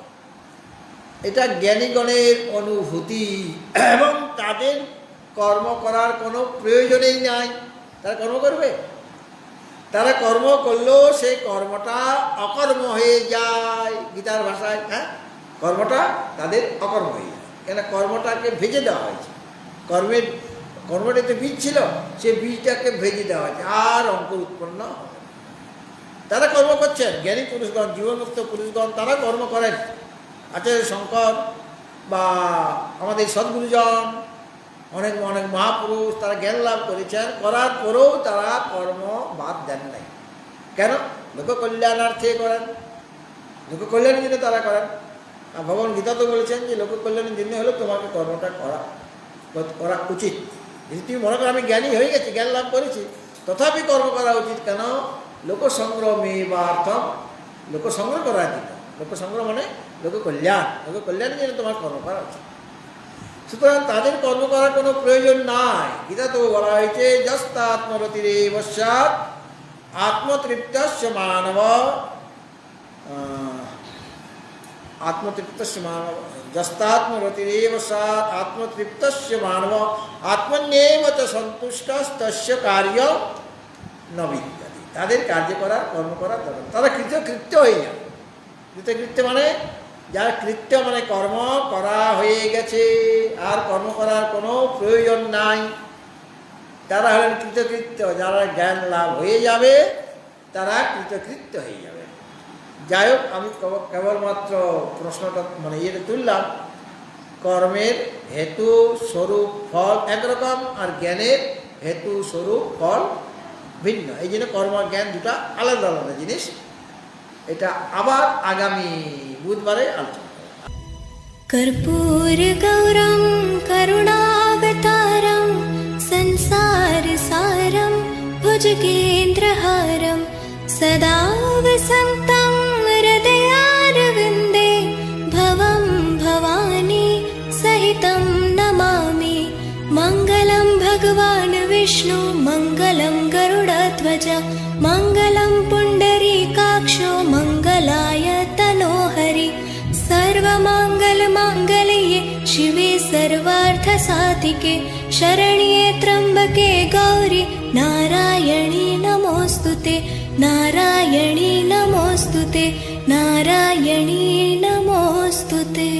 এটা জ্ঞানীগণের অনুভূতি। এবং তাদের কর্ম করার কোনো প্রয়োজনই নাই। তারা কর্ম করবে, তারা কর্ম করলেও সেই কর্মটা অকর্ম হয়ে যায়। গীতার ভাষায় হ্যাঁ, কর্মটা তাদের অকর্ম হয়ে যায়। কেন? কর্মটাকে ভেজে দেওয়া হয়েছে। কর্মটা তো বীজ ছিল, সেই বীজটাকে ভেজে দেওয়া হয়েছে, আর অঙ্কুর উৎপন্ন হবে। তারা কর্ম করছেন, জ্ঞানী পুরুষগণ, জীবনমুক্ত পুরুষগণ তারা কর্ম করেন। আচার্য শঙ্কর বা আমাদের সদ্গুরুজন, অনেক অনেক মহাপুরুষ তারা জ্ঞান লাভ করেছেন, করার পরেও তারা কর্ম বাদ দেন নাই। কেন? লোক কল্যাণার্থে করেন, লোক কল্যাণের জন্য তারা করেন। আর ভগবান গীতা তো বলেছেন যে লোক কল্যাণের জন্য হলে তোমাকে কর্মটা করা উচিত। যদি তুমি মনে করো আমি জ্ঞানী হয়ে গেছি, জ্ঞান লাভ করেছি, তথাপি কর্ম করা উচিত। কেন? লোকসংগ্রমে বা অর্থম, লোকসংগ্রহ করা উচিত। লোকসংগ্রহ মানে লোক কল্যাণ, লোক কল্যাণের জন্য তোমার কর্ম করা উচিত। সুতরাং তাদের কর্ম করার কোনো প্রয়োজন নাই। গীতা তো বলা হয়েছে যস্তাত্মরতিরেব স্যাৎ আত্মতৃপ্তস্য মানব, আত্মতৃপ্তস্য মানব, যস্তাত্মরতিরেব স্যাৎ আত্মতৃপ্তস্য মানব আত্মন্যেব চ সন্তুষ্টস্তস্য কার্য ন বিদ্যতে। তাদের কার্য করার, কর্ম করার দরকার। তারা কৃতকৃত্য হয়ে যাবে। কৃতকৃত্য মানে যার কৃত্য মানে কর্ম করা হয়ে গেছে, আর কর্ম করার কোনো প্রয়োজন নাই, তারা হলেন কৃতকৃত্য। যারা জ্ঞান লাভ হয়ে যাবে তারা কৃতকৃত্য হয়ে যাবে। যাই হোক, আমি কেবলমাত্র প্রশ্নটা মানে ইয়েটা তুললাম। কর্মের হেতু স্বরূপ ফল একরকম, আর জ্ঞানের হেতু স্বরূপ ফল ভিন্ন। এই জন্য কর্ম জ্ঞান দুটা আলাদা আলাদা জিনিস। এটা আবার আগামী বুধবারে আলোচনা। कर्पूरगौरं करुणावतारं संसारसारं भुजगेन्द्रहारं सदा वसन्तं हृदयारविन्दे भवं भवानी सहितं नमामि। मङ्गलं भगवान् विष्णु मङ्गलं गरुडध्वज मङ्गलं पुण्डरीकाक्षो मङ्गलाय तनोहरि। सर्वमङ्गलमाङ्गल्ये शिवे सर्वार्थसाधिके शरण्ये त्र्यम्बके गौरि नारायणी नमोऽस्तुते नारायणी नमोऽस्तुते नारायणी नमोऽस्तुते।